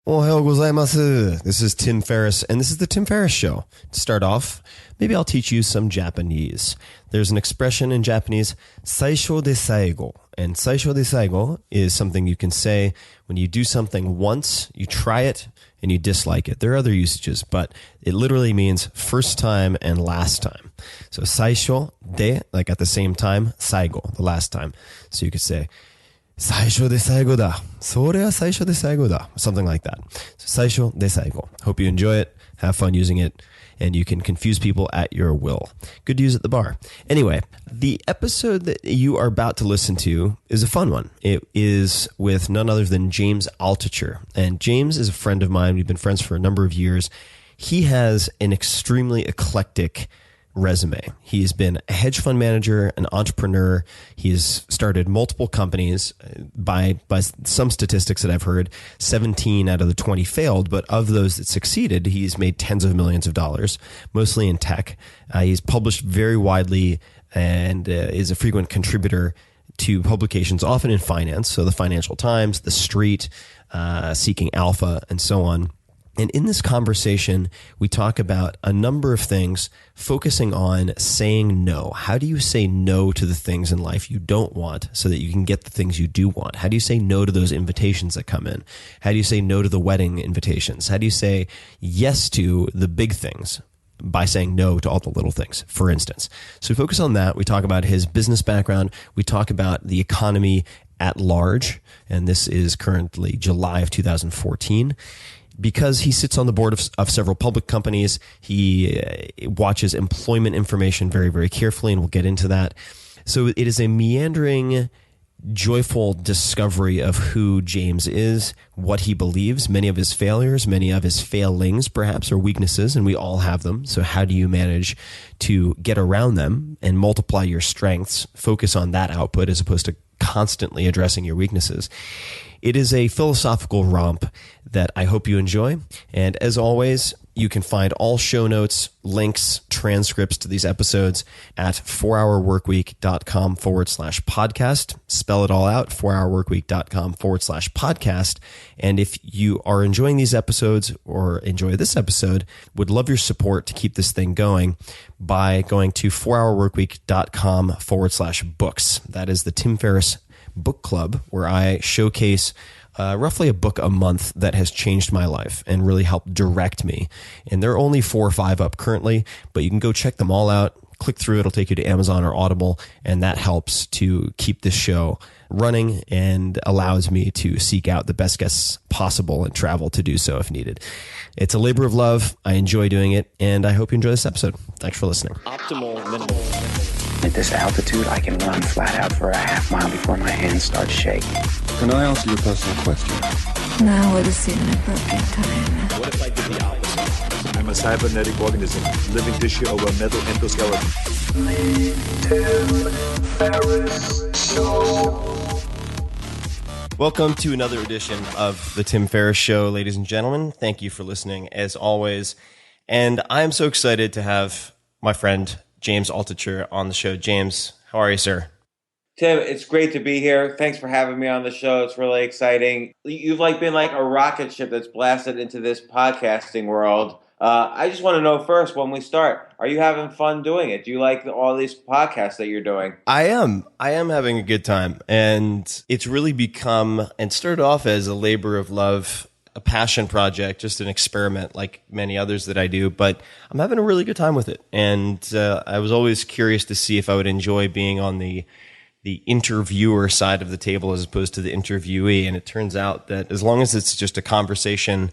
Ohayou gozaimasu. This is Tim Ferriss, and this is the Tim Ferriss Show. To start off, maybe I'll teach you some Japanese. There's an expression in Japanese, saisho de saigo. And saisho de saigo is something you can say when you do something once, you try it, and you dislike it. There are other usages, but it literally means first time and last time. So saisho de, like at the same time, saigo, the last time. So you could say, 最初で最後だ。それは最初で最後だ. Something like that. So, 最初で最後. Hope you enjoy it. Have fun using it. And you can confuse people at your will. Good to use at the bar. Anyway, the episode that you are about to listen to is a fun one. It is with none other than James Altucher. And James is a friend of mine. We've been friends for a number of years. He has an extremely eclectic resume. He's been a hedge fund manager, an entrepreneur. He's started multiple companies. By some statistics that I've heard, 17 out of the 20 failed, but of those that succeeded, he's made tens of millions of dollars, mostly in tech. He's published very widely and is a frequent contributor to publications, often in finance, so the Financial Times, The Street, Seeking Alpha, and so on. And in this conversation, we talk about a number of things focusing on saying no. How do you say no to the things in life you don't want so that you can get the things you do want? How do you say no to those invitations that come in? How do you say no to the wedding invitations? How do you say yes to the big things by saying no to all the little things, for instance? So we focus on that. We talk about his business background. We talk about the economy at large. And this is currently July of 2014. Because he sits on the board of several public companies, he watches employment information very, very carefully, and we'll get into that. So it is a meandering, joyful discovery of who James is, what he believes, many of his failures, many of his failings, perhaps, or weaknesses, and we all have them. So how do you manage to get around them and multiply your strengths, focus on that output as opposed to constantly addressing your weaknesses? It is a philosophical romp that I hope you enjoy. And as always, you can find all show notes, links, transcripts to these episodes at 4hourworkweek.com/podcast. Spell it all out, 4hourworkweek.com/podcast. And if you are enjoying these episodes or enjoy this episode, would love your support to keep this thing going by going to 4hourworkweek.com/books. That is the Tim Ferriss Book Club, where I showcase roughly a book a month that has changed my life and really helped direct me. And there are only 4 or 5 up currently, but you can go check them all out. Click through, it'll take you to Amazon or Audible, and that helps to keep this show running and allows me to seek out the best guests possible and travel to do so if needed. It's a labor of love. I enjoy doing it, and I hope you enjoy this episode. Thanks for listening. Optimal minimal. At this altitude, I can run flat out for a half mile before my hands start shaking. Can I ask you a personal question? Now would seem an appropriate time. What if I did the opposite? I'm a cybernetic organism, living tissue over a metal endoskeleton. Welcome to another edition of the Tim Ferriss Show, ladies and gentlemen. Thank you for listening, as always. And I'm so excited to have my friend James Altucher on the show. James, how are you, sir? Tim, it's great to be here. Thanks for having me on the show. It's really exciting. You've been like a rocket ship that's blasted into this podcasting world. I just want to know first, when we start, are you having fun doing it? Do you like all these podcasts that you're doing? I am having a good time. And it's really become, and started off as a labor of love, a passion project, just an experiment like many others that I do, but I'm having a really good time with it. And I was always curious to see if I would enjoy being on the interviewer side of the table as opposed to the interviewee. And it turns out that as long as it's just a conversation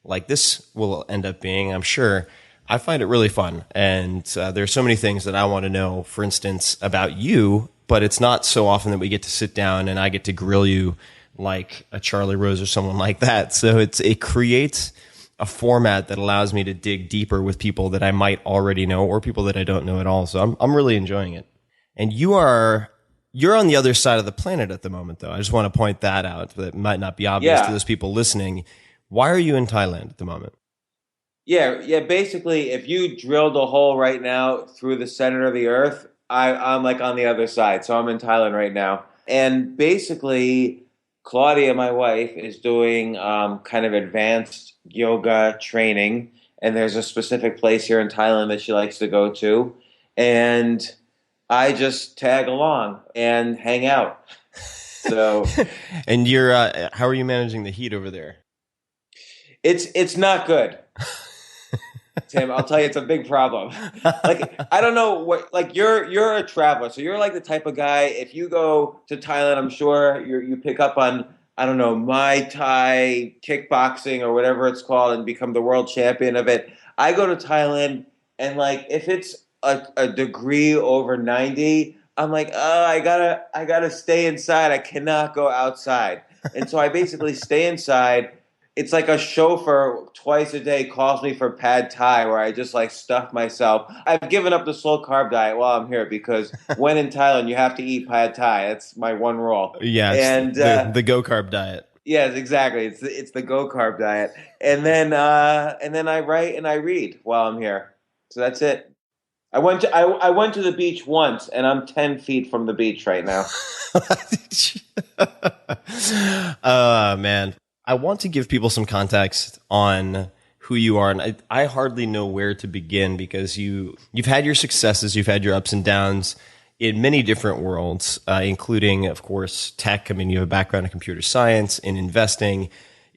like this will end up being, I'm sure, I find it really fun. And there's so many things that I want to know, for instance, about you, but it's not so often that we get to sit down and I get to grill you like a Charlie Rose or someone like that. So it creates a format that allows me to dig deeper with people that I might already know or people that I don't know at all. So I'm really enjoying it. And you're on the other side of the planet at the moment, though. I just want to point that out. That might not be obvious to those people listening. Why are you in Thailand at the moment? Yeah. Basically, if you drilled a hole right now through the center of the earth, I'm like on the other side. So I'm in Thailand right now. And basically, Claudia, my wife, is doing kind of advanced yoga training, and there's a specific place here in Thailand that she likes to go to, and I just tag along and hang out. So, And you're how are you managing the heat over there? it's not good, Tim. I'll tell you, it's a big problem. Like, I don't know what. Like, you're a traveler, so you're like the type of guy. If you go to Thailand, I'm sure you pick up on, I don't know, Muay Thai, kickboxing, or whatever it's called, and become the world champion of it. I go to Thailand, and like, if it's a degree over 90, I'm like, oh, I gotta stay inside. I cannot go outside, and so I basically stay inside. It's like a chauffeur twice a day calls me for pad thai, where I just like stuff myself. I've given up the slow carb diet while I'm here because when in Thailand you have to eat pad thai. That's my one rule. Yeah, it's and the go carb diet. yes, exactly. It's the go carb diet, and then I write and I read while I'm here. So that's it. I went to the beach once, and I'm 10 feet from the beach right now. Man. I want to give people some context on who you are, and I hardly know where to begin because you've had your successes, you've had your ups and downs in many different worlds, including, of course, tech. I mean, you have a background in computer science, in investing,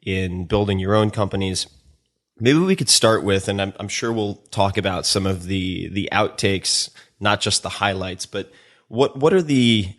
in building your own companies. Maybe we could start with, and I'm sure we'll talk about some of the outtakes, not just the highlights, but what are the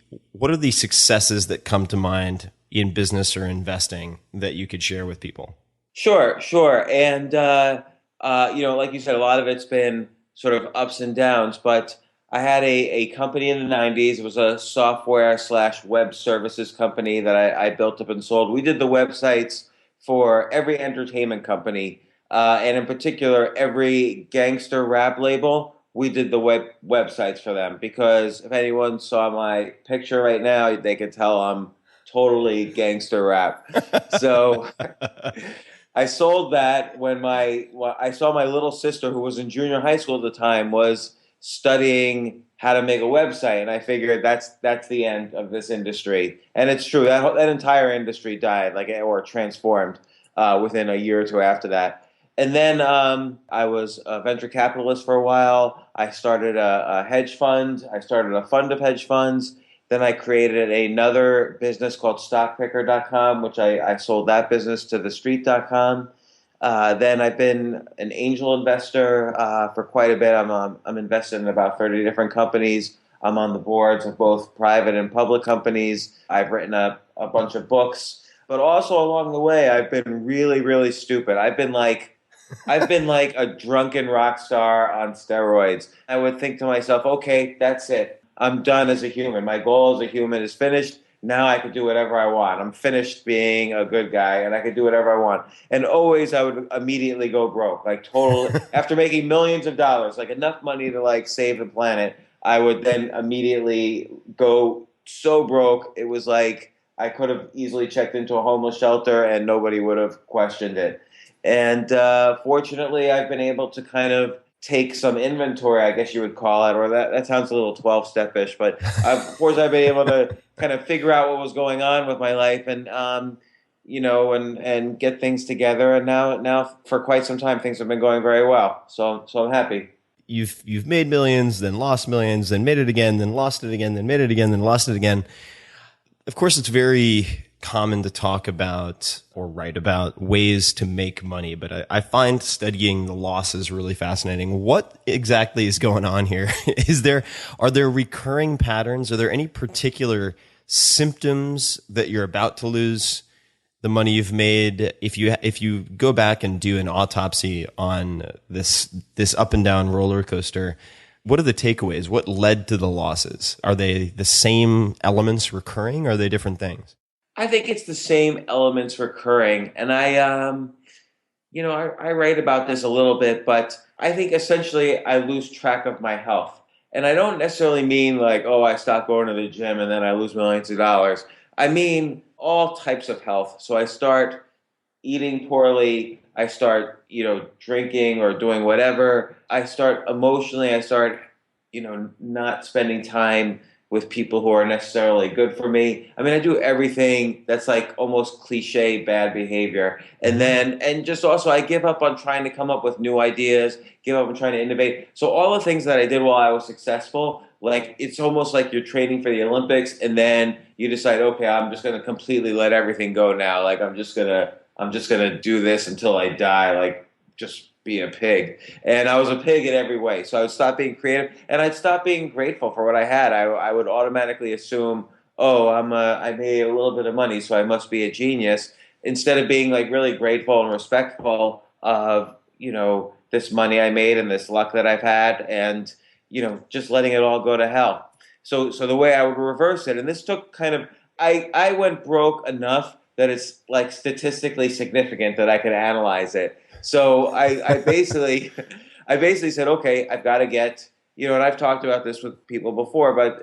successes that come to mind in business or investing that you could share with people? Sure. And, like you said, a lot of it's been sort of ups and downs, but I had a company in the 90s. It was a software / web services company that I built up and sold. We did the websites for every entertainment company, and in particular, every gangster rap label. We did the websites for them because if anyone saw my picture right now, they could tell I'm totally gangster rap. So I sold that when I saw my little sister, who was in junior high school at the time, was studying how to make a website, and I figured that's the end of this industry. And it's true, that entire industry died, or transformed within a year or two after that. And then I was a venture capitalist for a while. I started a hedge fund. I started a fund of hedge funds. Then I created another business called StockPickr.com, which I sold that business to TheStreet.com. Then I've been an angel investor for quite a bit. I'm invested in about 30 different companies. I'm on the boards of both private and public companies. I've written a bunch of books. But also along the way, I've been really, really stupid. I've been like a drunken rock star on steroids. I would think to myself, okay, that's it. I'm done as a human. My goal as a human is finished. Now I can do whatever I want. I'm finished being a good guy, and I can do whatever I want. And always I would immediately go broke, like total. After making millions of dollars, like enough money to save the planet, I would then immediately go so broke. It was like I could have easily checked into a homeless shelter, and nobody would have questioned it. And fortunately, I've been able to kind of take some inventory, I guess you would call it, or that sounds a little 12-step-ish, but of course I've been able to kind of figure out what was going on with my life and, and get things together. And now for quite some time, things have been going very well. So I'm happy. You've made millions, then lost millions, then made it again, then lost it again, then made it again, then lost it again. Of course, it's very common to talk about or write about ways to make money, but I find studying the losses really fascinating. What exactly is going on here? Are there recurring patterns? Are there any particular symptoms that you're about to lose the money you've made? If you go back and do an autopsy on this up and down roller coaster, what are the takeaways? What led to the losses? Are they the same elements recurring, or are they different things? I think it's the same elements recurring. And I write about this a little bit, but I think essentially I lose track of my health. And I don't necessarily mean I stop going to the gym and then I lose millions of dollars. I mean all types of health. So I start eating poorly. I start, drinking or doing whatever. I start emotionally. I start, not spending time with people who are necessarily good for me. I mean, I do everything that's like almost cliche bad behavior. And just also I give up on trying to come up with new ideas, give up on trying to innovate. So all the things that I did while I was successful, like it's almost like you're training for the Olympics and then you decide, okay, I'm just going to completely let everything go now. Like I'm just going to do this until I die. Like just be a pig. And I was a pig in every way. So I would stop being creative and I'd stop being grateful for what I had. I would automatically assume, oh, I made a little bit of money, so I must be a genius, instead of being like really grateful and respectful of, this money I made and this luck that I've had and, just letting it all go to hell. So the way I would reverse it, and this took I went broke enough that it's like statistically significant that I can analyze it. So I basically said, okay, I've got to get, and I've talked about this with people before, but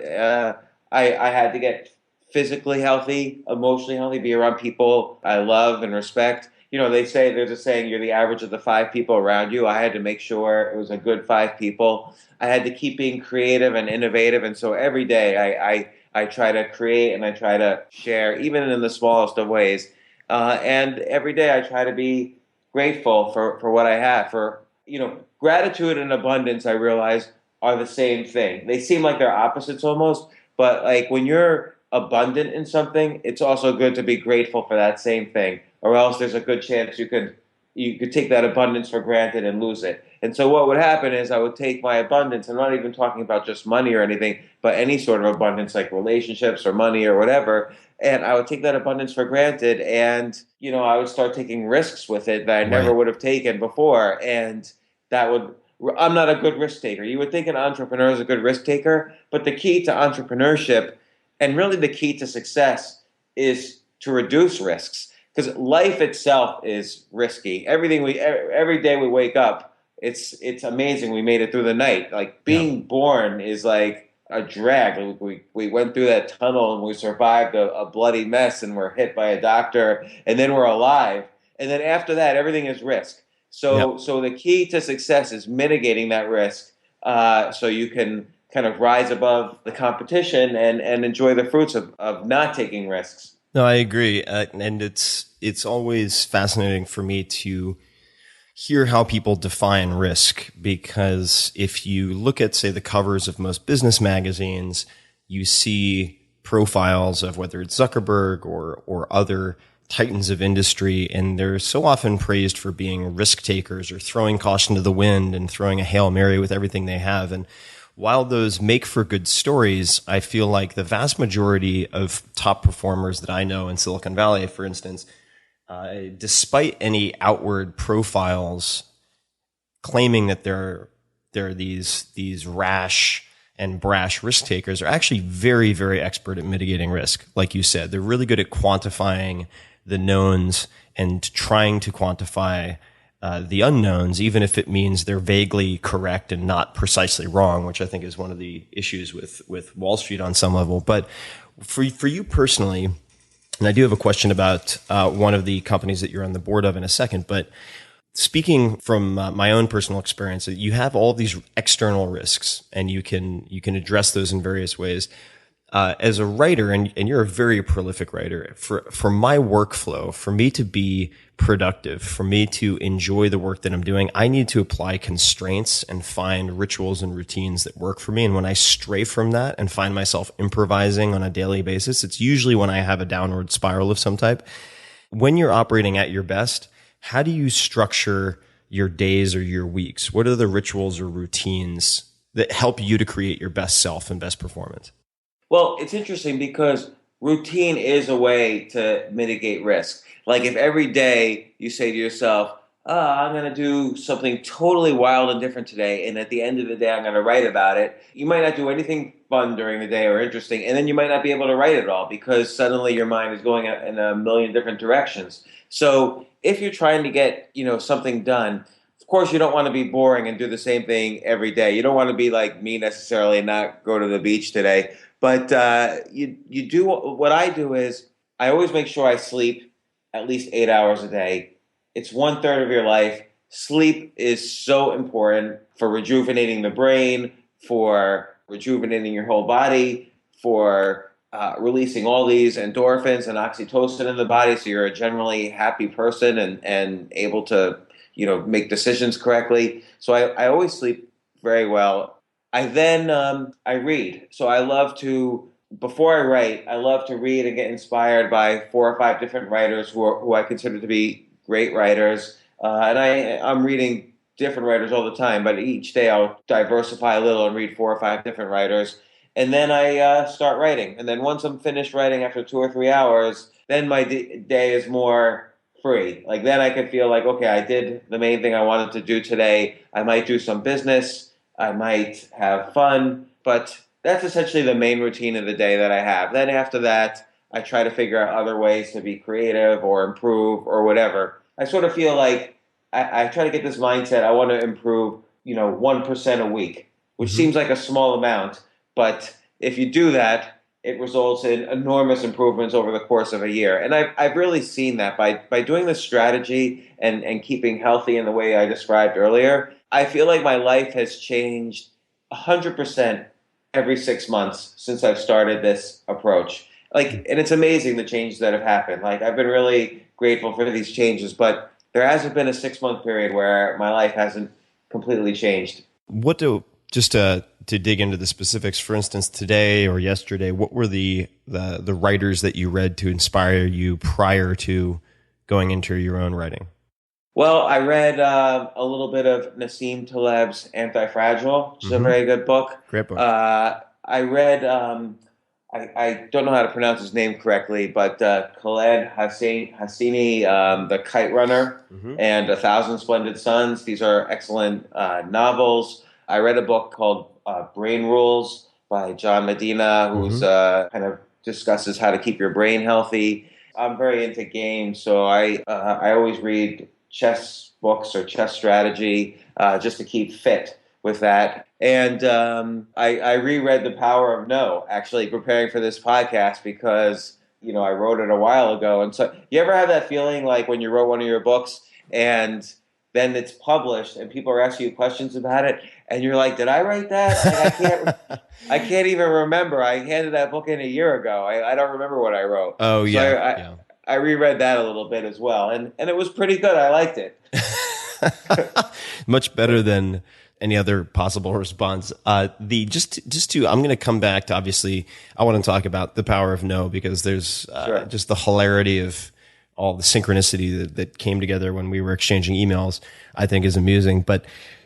I had to get physically healthy, emotionally healthy, be around people I love and respect. There's a saying, you're the average of the 5 people around you. I had to make sure it was a good 5 people. I had to keep being creative and innovative. And so every day I try to create and I try to share, even in the smallest of ways. And every day I try to be grateful for what I have. For gratitude and abundance, I realize, are the same thing. They seem like they're opposites almost, but like when you're abundant in something, it's also good to be grateful for that same thing, or else there's a good chance you could take that abundance for granted and lose it. And so what would happen is I would take my abundance, I'm not even talking about just money or anything, but any sort of abundance like relationships or money or whatever, and I would take that abundance for granted and, I would start taking risks with it that I never would have taken before. And I'm not a good risk taker. You would think an entrepreneur is a good risk taker, but the key to entrepreneurship and really the key to success is to reduce risks, because life itself is risky. Every day we wake up, it's amazing we made it through the night. Like being born is like a drag. We went through that tunnel and we survived a bloody mess and we're hit by a doctor and then we're alive. And then after that, everything is risk. So the key to success is mitigating that risk so you can kind of rise above the competition and enjoy the fruits of not taking risks. No, I agree. And it's always fascinating for me to hear how people define risk, because if you look at, say, the covers of most business magazines, you see profiles of whether it's Zuckerberg or other titans of industry, and they're so often praised for being risk takers or throwing caution to the wind and throwing a Hail Mary with everything they have. And while those make for good stories, I feel like the vast majority of top performers that I know in Silicon Valley, for instance, despite any outward profiles claiming that they're these rash and brash risk takers, are actually very, very expert at mitigating risk. Like you said, they're really good at quantifying the knowns and trying to quantify the unknowns, even if it means they're vaguely correct and not precisely wrong, which I think is one of the issues with Wall Street on some level. But for you personally, and I do have a question about one of the companies that you're on the board of in a second, but speaking from my own personal experience, you have all these external risks and you can address those in various ways. As a writer, and you're a very prolific writer, for my workflow, for me to be productive, for me to enjoy the work that I'm doing, I need to apply constraints and find rituals and routines that work for me. And when I stray from that and find myself improvising on a daily basis, it's usually when I have a downward spiral of some type. When you're operating at your best, how do you structure your days or your weeks? What are the rituals or routines that help you to create your best self and best performance? Well, it's interesting because routine is a way to mitigate risk. Like if every day you say to yourself, I'm going to do something totally wild and different today, and at the end of the day I'm going to write about it, you might not do anything fun during the day or interesting, and then you might not be able to write it all because suddenly your mind is going in a million different directions. So if you're trying to get something done, of course you don't want to be boring and do the same thing every day. You don't want to be like me necessarily and not go to the beach today. But you do what I do is I always make sure I sleep at least 8 hours a day. It's 1/3 of your life. Sleep is so important for rejuvenating the brain, for rejuvenating your whole body, for releasing all these endorphins and oxytocin in the body, so you're a generally happy person and able to, make decisions correctly. So I always sleep very well. I read. So before I write, I love to read and get inspired by 4 or 5 different writers who I consider to be great writers. And I'm reading different writers all the time, but each day I'll diversify a little and read 4 or 5 different writers. And then I start writing. And then once I'm finished writing after 2 or 3 hours, then my day is more free. Like then I can feel like, okay, I did the main thing I wanted to do today. I might do some business. I might have fun. But that's essentially the main routine of the day that I have. Then after that, I try to figure out other ways to be creative or improve or whatever. I sort of feel like I try to get this mindset. I want to improve, 1% a week, which seems like a small amount. But if you do that, it results in enormous improvements over the course of a year. And I've really seen that by doing this strategy and keeping healthy in the way I described earlier. I feel like my life has changed 100% every 6 months since I've started this approach. And it's amazing the changes that have happened. I've been really grateful for these changes, but there hasn't been a 6-month period where my life hasn't completely changed. Just to dig into the specifics, for instance, today or yesterday, what were the writers that you read to inspire you prior to going into your own writing? Well, I read a little bit of Nassim Taleb's Anti-Fragile, which is a very good book. Great book. I read, I don't know how to pronounce his name correctly, but Khaled Hosseini, The Kite Runner, and 1,000 Splendid Suns. These are excellent novels. I read a book called Brain Rules by John Medina, who's kind of discusses how to keep your brain healthy. I'm very into games, so I always read chess books or chess strategy just to keep fit with that. And I reread The Power of No, actually preparing for this podcast because, I wrote it a while ago. And so you ever have that feeling like when you wrote one of your books and then it's published and people are asking you questions about it and you're like, did I write that? I can't even remember. I handed that book in a year ago. I don't remember what I wrote. Oh, yeah. I reread that a little bit as well. And it was pretty good. I liked it. Much better than any other possible response. I'm going to come back to, obviously, I want to talk about The Power of No because there's just the hilarity of all the synchronicity that came together when we were exchanging emails, I think is amusing. But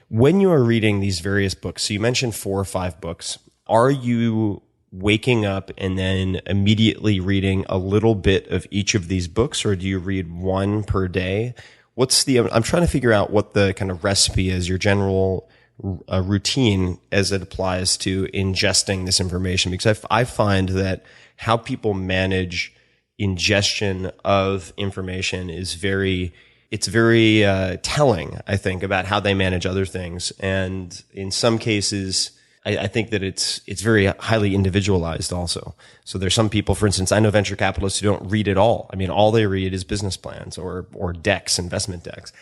when you are reading these various books, so you mentioned 4 or 5 books, are you waking up and then immediately reading a little bit of each of these books, or do you read one per day? I'm trying to figure out what the kind of recipe is, your general routine as it applies to ingesting this information, because I find that how people manage ingestion of information is very telling, I think, about how they manage other things. And in some cases, I think that it's very highly individualized also. So there's some people, for instance, I know venture capitalists who don't read at all. I mean, all they read is business plans or decks, investment decks.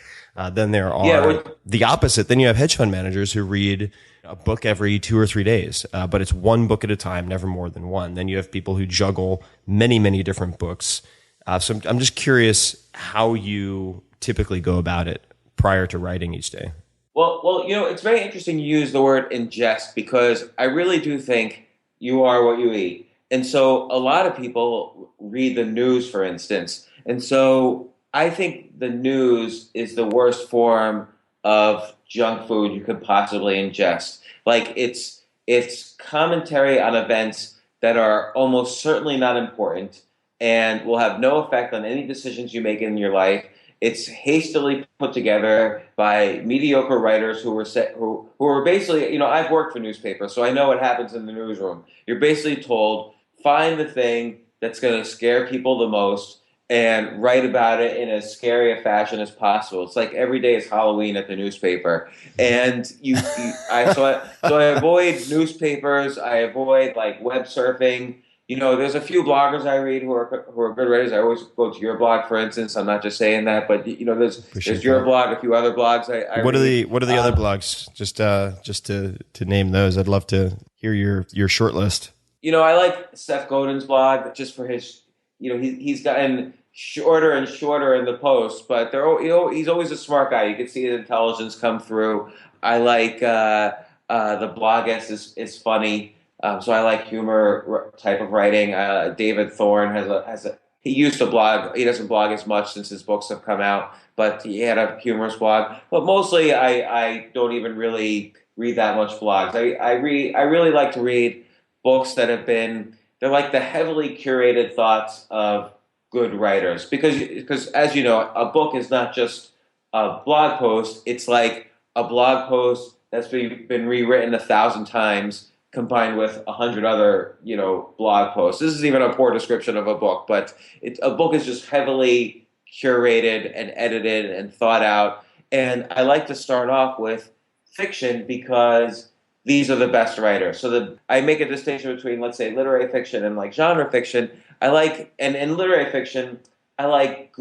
Then there are the opposite. Then you have hedge fund managers who read a book every 2 or 3 days, but it's one book at a time, never more than one. Then you have people who juggle many, many different books. So I'm just curious how you typically go about it prior to writing each day. Well, it's very interesting you use the word ingest because I really do think you are what you eat. And so a lot of people read the news, for instance. And so I think the news is the worst form of junk food you could possibly ingest. Like it's commentary on events that are almost certainly not important and will have no effect on any decisions you make in your life. It's hastily put together by mediocre writers who were basically, I've worked for newspapers, so I know what happens in the newsroom. You're basically told, find the thing that's going to scare people the most and write about it in as scary a fashion as possible. It's like every day is Halloween at the newspaper. And so I avoid newspapers. I avoid web surfing. There's a few bloggers I read who are good writers. I always go to your blog, for instance. I'm not just saying that, but there's your blog, a few other blogs. What are the other blogs? Just to name those, I'd love to hear your short list. I like Seth Godin's blog just for his, he's gotten shorter and shorter in the posts, but he's always a smart guy. You can see his intelligence come through. I like the blogist is funny, so I like humor type of writing. David Thorne he used to blog. He doesn't blog as much since his books have come out, but he had a humorous blog. But mostly, I don't even really read that much blogs. I really like to read books that they're like the heavily curated thoughts of good writers, because as you know, a book is not just a blog post. It's like a blog post that's been rewritten 1,000 times, combined with 100 other blog posts. This is even a poor description of a book, but a book is just heavily curated and edited and thought out. And I like to start off with fiction because these are the best writers. So I make a distinction between, let's say, literary fiction and like genre fiction. And in literary fiction, I like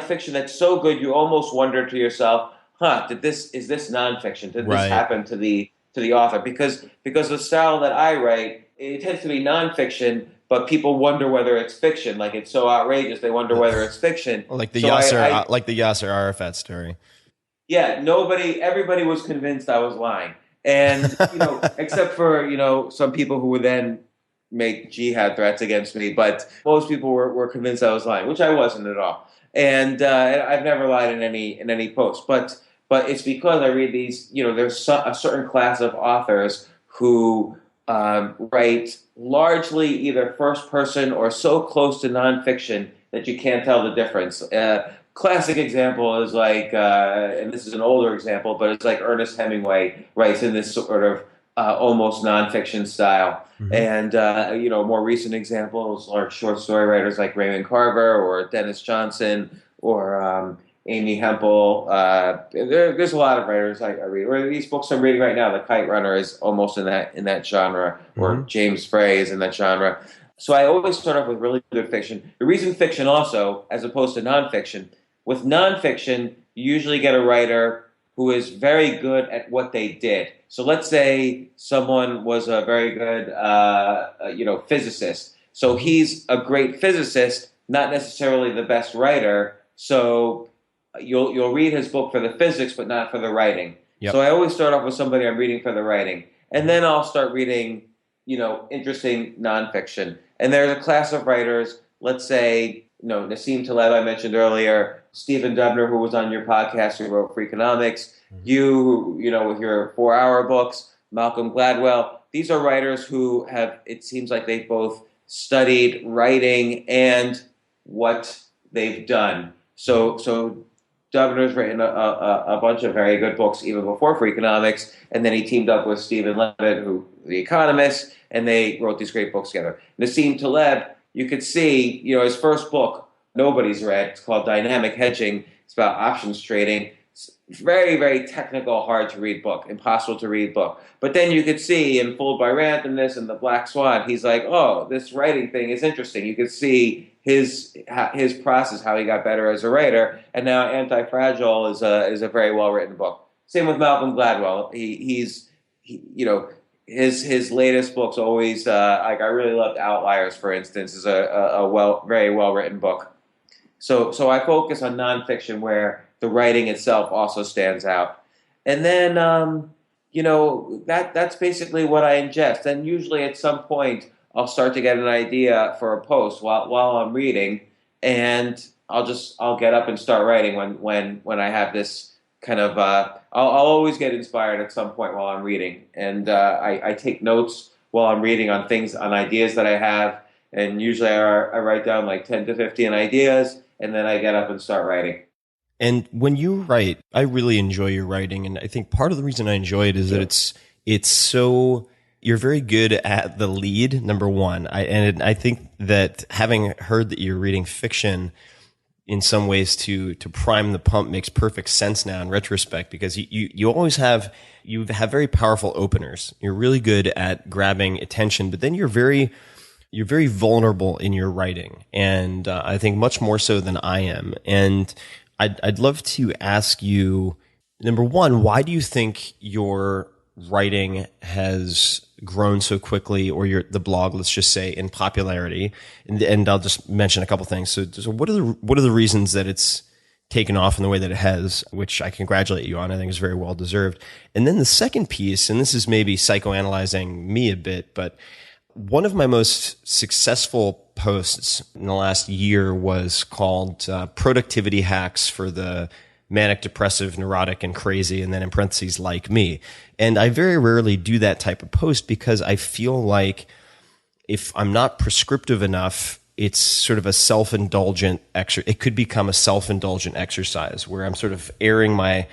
fiction that's so good you almost wonder to yourself, is this nonfiction? Did this happen to the author? Because the style that I write, it tends to be nonfiction, but people wonder whether it's fiction. Like, it's so outrageous, they wonder whether it's fiction. Like the Yasser Arafat story. Yeah, everybody was convinced I was lying. And, except for, some people who would then make jihad threats against me, but most people were convinced I was lying, which I wasn't at all. And I've never lied in any post, but it's because I read these. There's a certain class of authors who write largely either first person or so close to nonfiction that you can't tell the difference. Classic example is like, and this is an older example, but it's like Ernest Hemingway writes in this sort of almost nonfiction style. Mm-hmm. And, more recent examples are short story writers like Raymond Carver or Dennis Johnson or Amy Hempel. There's a lot of writers I read. Or these books I'm reading right now, The Kite Runner is almost in that genre, or James Frey is in that genre. So I always start off with really good fiction. The reason fiction also, as opposed to nonfiction, with nonfiction, you usually get a writer who is very good at what they did. So let's say someone was a very good, physicist. So he's a great physicist, not necessarily the best writer. So you'll read his book for the physics, but not for the writing. Yep. So I always start off with somebody I'm reading for the writing, and then I'll start reading, interesting nonfiction. And there's a class of writers. Let's say, Nassim Taleb I mentioned earlier, Stephen Dubner, who was on your podcast, who wrote Freakonomics. You, with your 4-hour books, Malcolm Gladwell. These are writers who it seems like they've both studied writing and what they've done. So Dubner's written a bunch of very good books even before Freakonomics, and then he teamed up with Stephen Levitt, The Economist, and they wrote these great books together. Nassim Taleb, you could see, his first book, nobody's read. It's called Dynamic Hedging. It's about options trading. It's very, very technical, hard to read book, impossible to read book. But then you could see in Fooled by Randomness and The Black Swan, he's like, oh, this writing thing is interesting. You could see his process, how he got better as a writer. And now Anti-Fragile is a very well written book. Same with Malcolm Gladwell. His latest books always I really loved Outliers, for instance, is a very well written book. So I focus on nonfiction where the writing itself also stands out. And then, that's basically what I ingest. And usually at some point, I'll start to get an idea for a post while I'm reading, and I'll get up and start writing when I have this kind of, I'll always get inspired at some point while I'm reading. And I take notes while I'm reading on ideas that I have. And usually I write down like 10 to 15 ideas, and then I get up and start writing. And when you write, I really enjoy your writing, and I think part of the reason I enjoy it is that it's so, you're very good at the lead, number one. I think that having heard that you're reading fiction in some ways to prime the pump makes perfect sense now in retrospect, because you always have very powerful openers. You're really good at grabbing attention, but then you're very vulnerable in your writing, and I think much more so than I am. And I'd love to ask you, number one, why do you think your writing has grown so quickly, or the blog, let's just say, in popularity? And I'll just mention a couple things. So what are the reasons that it's taken off in the way that it has, which I congratulate you on. I think is very well deserved. And then the second piece, and this is maybe psychoanalyzing me a bit, but one of my most successful posts in the last year was called Productivity Hacks for the Manic, Depressive, Neurotic, and Crazy, and then in parentheses, like me. And I very rarely do that type of post because I feel like if I'm not prescriptive enough, it's sort of a self-indulgent it could become a self-indulgent exercise where I'm sort of airing my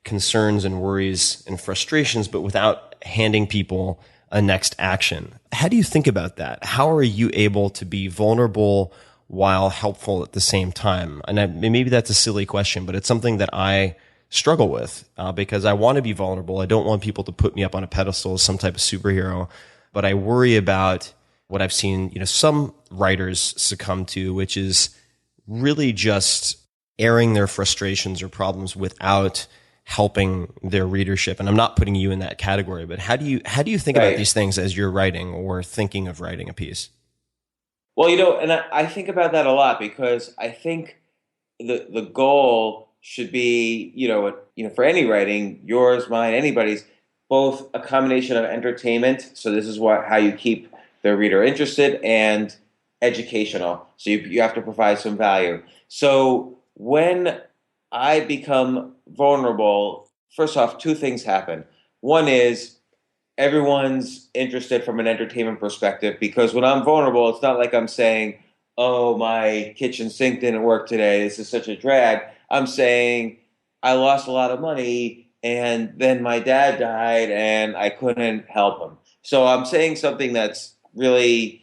concerns and worries and frustrations, but without handing people a next action. How do you think about that? How are you able to be vulnerable while helpful at the same time? And maybe that's a silly question, but it's something that I struggle with because I want to be vulnerable. I don't want people to put me up on a pedestal as some type of superhero, but I worry about what I've seen, some writers succumb to, which is really just airing their frustrations or problems without helping their readership. And I'm not putting you in that category, but how do you think about these things as you're writing or thinking of writing a piece? Well, and I think about that a lot because I think the goal should be, for any writing, yours, mine, anybody's, both a combination of entertainment. So this is how you keep the reader interested, and educational. So you have to provide some value. So when I become vulnerable, first off, two things happen. One is everyone's interested from an entertainment perspective because when I'm vulnerable, it's not like I'm saying, oh, my kitchen sink didn't work today, this is such a drag. I'm saying I lost a lot of money and then my dad died and I couldn't help him. So I'm saying something that's really,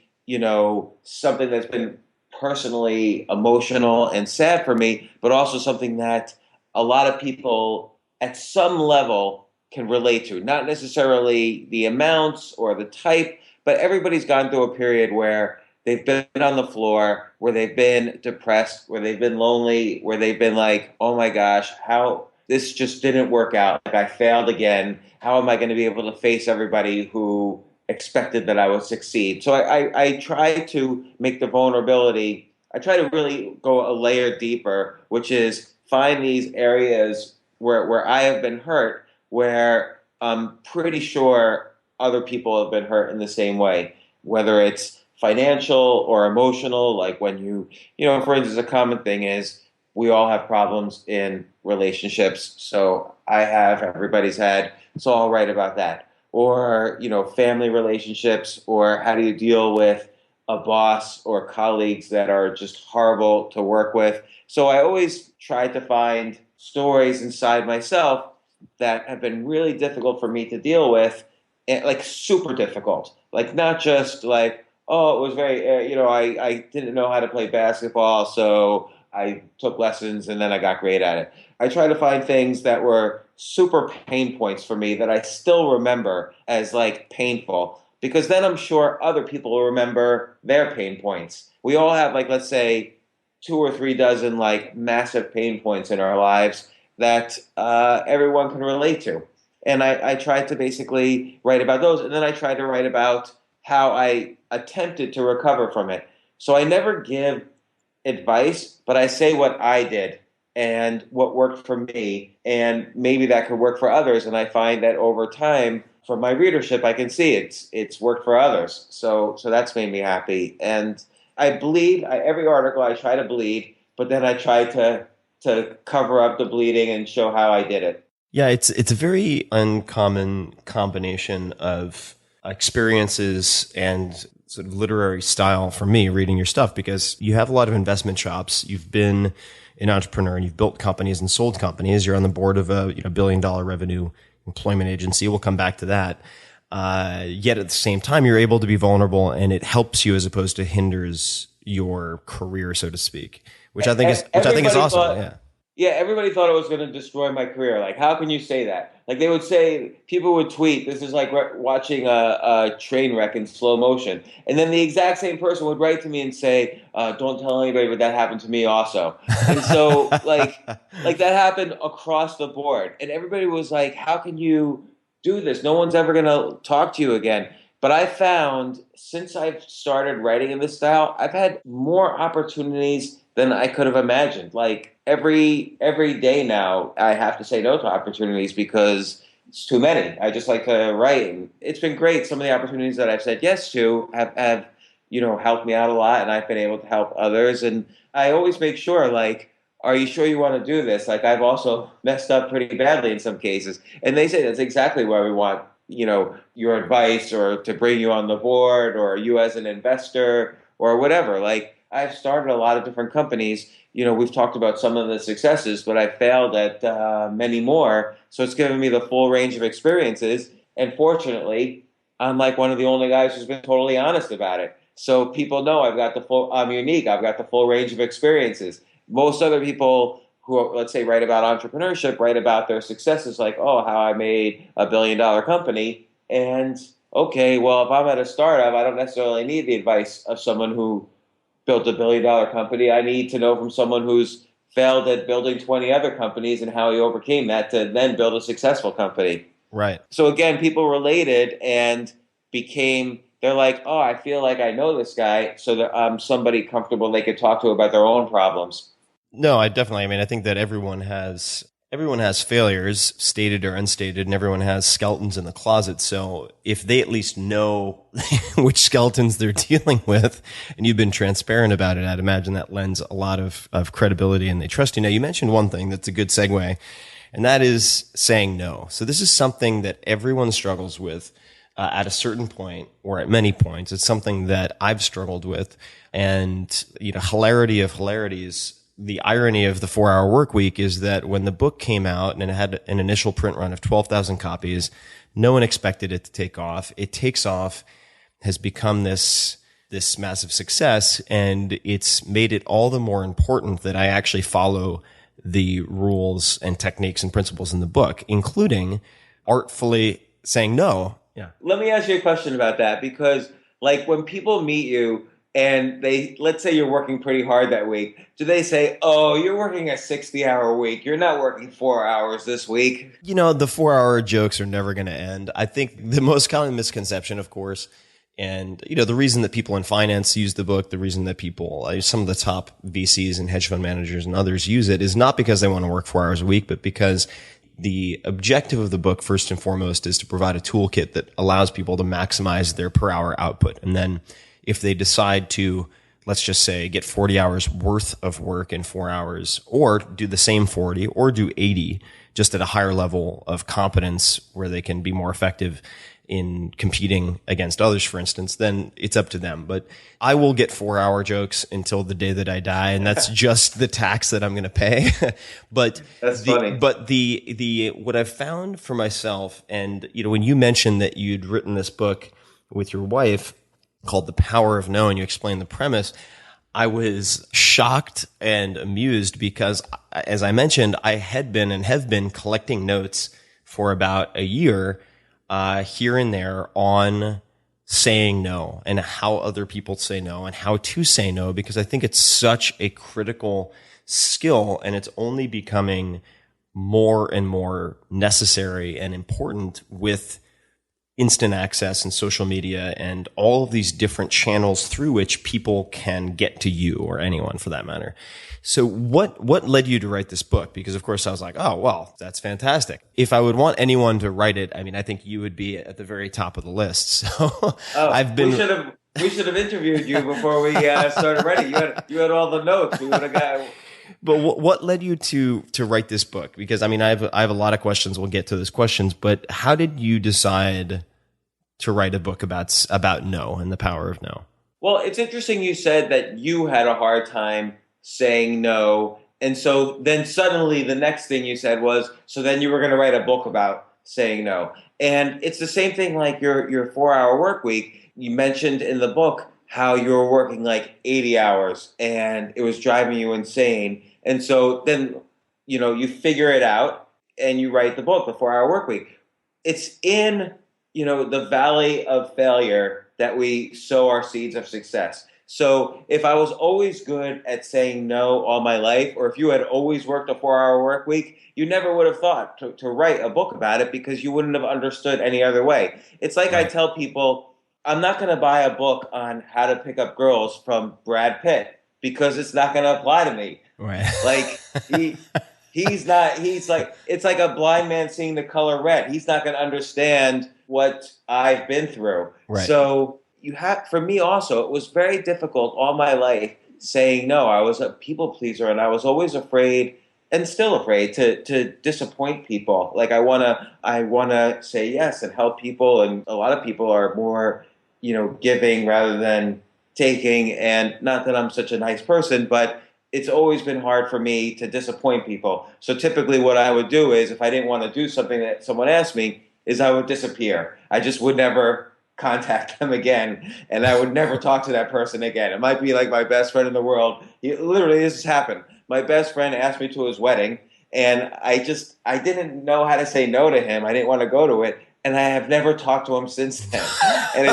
something that's been personally emotional and sad for me, but also something that a lot of people at some level can relate to. Not necessarily the amounts or the type, but everybody's gone through a period where they've been on the floor, where they've been depressed, where they've been lonely, where they've been like, oh my gosh, how this just didn't work out. Like I failed again. How am I going to be able to face everybody who expected that I would succeed? So I try to make the vulnerability, I try to really go a layer deeper, which is find these areas where I have been hurt, where I'm pretty sure other people have been hurt in the same way, whether it's financial or emotional. Like when for instance, a common thing is we all have problems in relationships. So everybody's had, so I'll write about that. Or, family relationships, or how do you deal with a boss or colleagues that are just horrible to work with. So I always try to find stories inside myself that have been really difficult for me to deal with, like super difficult. Like not just like, oh, it was very, I didn't know how to play basketball, so I took lessons and then I got great at it. I try to find things that were super pain points for me that I still remember as like painful, because then I'm sure other people will remember their pain points. We all have like, let's say 2 or 3 dozen like massive pain points in our lives that everyone can relate to. And I try to basically write about those. And then I try to write about how I attempted to recover from it. So I never give advice, but I say what I did and what worked for me, and maybe that could work for others. And I find that over time, from my readership, I can see it's worked for others. So that's made me happy. And I bleed. Every article I try to bleed, but then I try to cover up the bleeding and show how I did it. Yeah, it's a very uncommon combination of experiences and sort of literary style for me reading your stuff, because you have a lot of investment chops. You've been an entrepreneur and you've built companies and sold companies. You're on the board of a $1 billion revenue employment agency. We'll come back to that. Yet at the same time, you're able to be vulnerable, and it helps you as opposed to hinders your career, so to speak, which I think is awesome. Yeah, everybody thought it was going to destroy my career. Like, how can you say that? Like, they would say, people would tweet, this is like watching a train wreck in slow motion. And then the exact same person would write to me and say, don't tell anybody, but that happened to me also. And so, like that happened across the board. And everybody was like, how can you do this. No one's ever going to talk to you again. But I found since I've started writing in this style, I've had more opportunities than I could have imagined. Like every day now, I have to say no to opportunities because it's too many. I just like to write. And it's been great. Some of the opportunities that I've said yes to have helped me out a lot, and I've been able to help others. And I always make sure, like, are you sure you want to do this? Like, I've also messed up pretty badly in some cases. And they say that's exactly why we want, your advice or to bring you on the board or you as an investor or whatever. Like, I've started a lot of different companies. We've talked about some of the successes, but I've failed at many more. So it's given me the full range of experiences. And fortunately, I'm like one of the only guys who's been totally honest about it. So people know I'm unique. I've got the full range of experiences. Most other people who, let's say, write about entrepreneurship, write about their successes, like, oh, how I made $1 billion company. And okay, well, if I'm at a startup, I don't necessarily need the advice of someone who built $1 billion company. I need to know from someone who's failed at building 20 other companies and how he overcame that to then build a successful company. Right. So again, people related and they're like, oh, I feel like I know this guy, so that I'm somebody comfortable they could talk to about their own problems. No, I think that everyone has failures, stated or unstated, and everyone has skeletons in the closet. So if they at least know which skeletons they're dealing with, and you've been transparent about it, I'd imagine that lends a lot of credibility and they trust you. Now, you mentioned one thing that's a good segue, and that is saying no. So this is something that everyone struggles with at a certain point or at many points. It's something that I've struggled with. And, hilarity of hilarities, the irony of the 4-Hour Work Week is that when the book came out and it had an initial print run of 12,000 copies, no one expected it to take off. It takes off, has become this massive success, and it's made it all the more important that I actually follow the rules and techniques and principles in the book, including artfully saying no. Yeah. Let me ask you a question about that, because like when people meet you and let's say you're working pretty hard that week, do they say, oh, you're working a 60-hour week, you're not working 4 hours this week? The 4-hour jokes are never going to end. I think the most common misconception, of course, and the reason that people in finance use the book, the reason that people, some of the top VCs and hedge fund managers and others use it, is not because they want to work 4 hours a week, but because the objective of the book, first and foremost, is to provide a toolkit that allows people to maximize their per hour output. And then if they decide to, let's just say, get 40 hours worth of work in 4 hours, or do the same 40 or do 80, just at a higher level of competence where they can be more effective in competing against others, for instance, then it's up to them. But I will get 4-hour jokes until the day that I die, and that's just the tax that I'm going to pay. But that's funny. But the what I've found for myself, and when you mentioned that you'd written this book with your wife called The Power of No, and you explained the premise, I was shocked and amused because, as I mentioned, I had been and have been collecting notes for about a year, here and there, on saying no and how other people say no and how to say no, because I think it's such a critical skill, and it's only becoming more and more necessary and important with instant access and social media and all of these different channels through which people can get to you, or anyone for that matter. So what led you to write this book? Because of course I was like, oh, well, that's fantastic. If I would want anyone to write it, I think you would be at the very top of the list. So we should have interviewed you before we started writing. You had all the notes. We would have got. But what led you to write this book? Because I have a lot of questions. We'll get to those questions. But how did you decide to write a book about no and the power of no? Well, it's interesting you said that you had a hard time saying no. And so then suddenly the next thing you said was, so then you were going to write a book about saying no. And it's the same thing like your 4-hour work week. You mentioned in the book how you were working like 80 hours and it was driving you insane. And so then, you figure it out and you write the book, The 4-Hour Work Week. It's in, the valley of failure that we sow our seeds of success. So if I was always good at saying no all my life, or if you had always worked a 4-hour work week, you never would have thought to write a book about it because you wouldn't have understood any other way. It's like I tell people, I'm not going to buy a book on how to pick up girls from Brad Pitt because it's not going to apply to me. Right. Like he's like, it's like a blind man seeing the color red. He's not going to understand what I've been through. Right. So for me also, it was very difficult all my life saying no. I was a people pleaser and I was always afraid and still afraid to disappoint people. Like I wanna say yes and help people, and a lot of people are more, giving rather than taking. And not that I'm such a nice person, but it's always been hard for me to disappoint people. So typically what I would do is, if I didn't want to do something that someone asked me, is I would disappear. I just would never contact them again, and I would never talk to that person again. It might be like my best friend in the world. Literally, this has happened. My best friend asked me to his wedding, and I didn't know how to say no to him. I didn't want to go to it, and I have never talked to him since then. And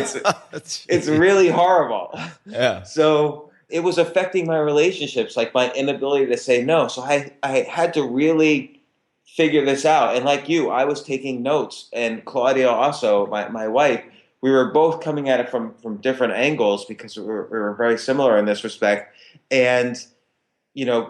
it's really horrible. Yeah. So it was affecting my relationships, like my inability to say no. So I had to really figure this out. And like you, I was taking notes, and Claudia also, my wife, we were both coming at it from different angles because we were very similar in this respect. And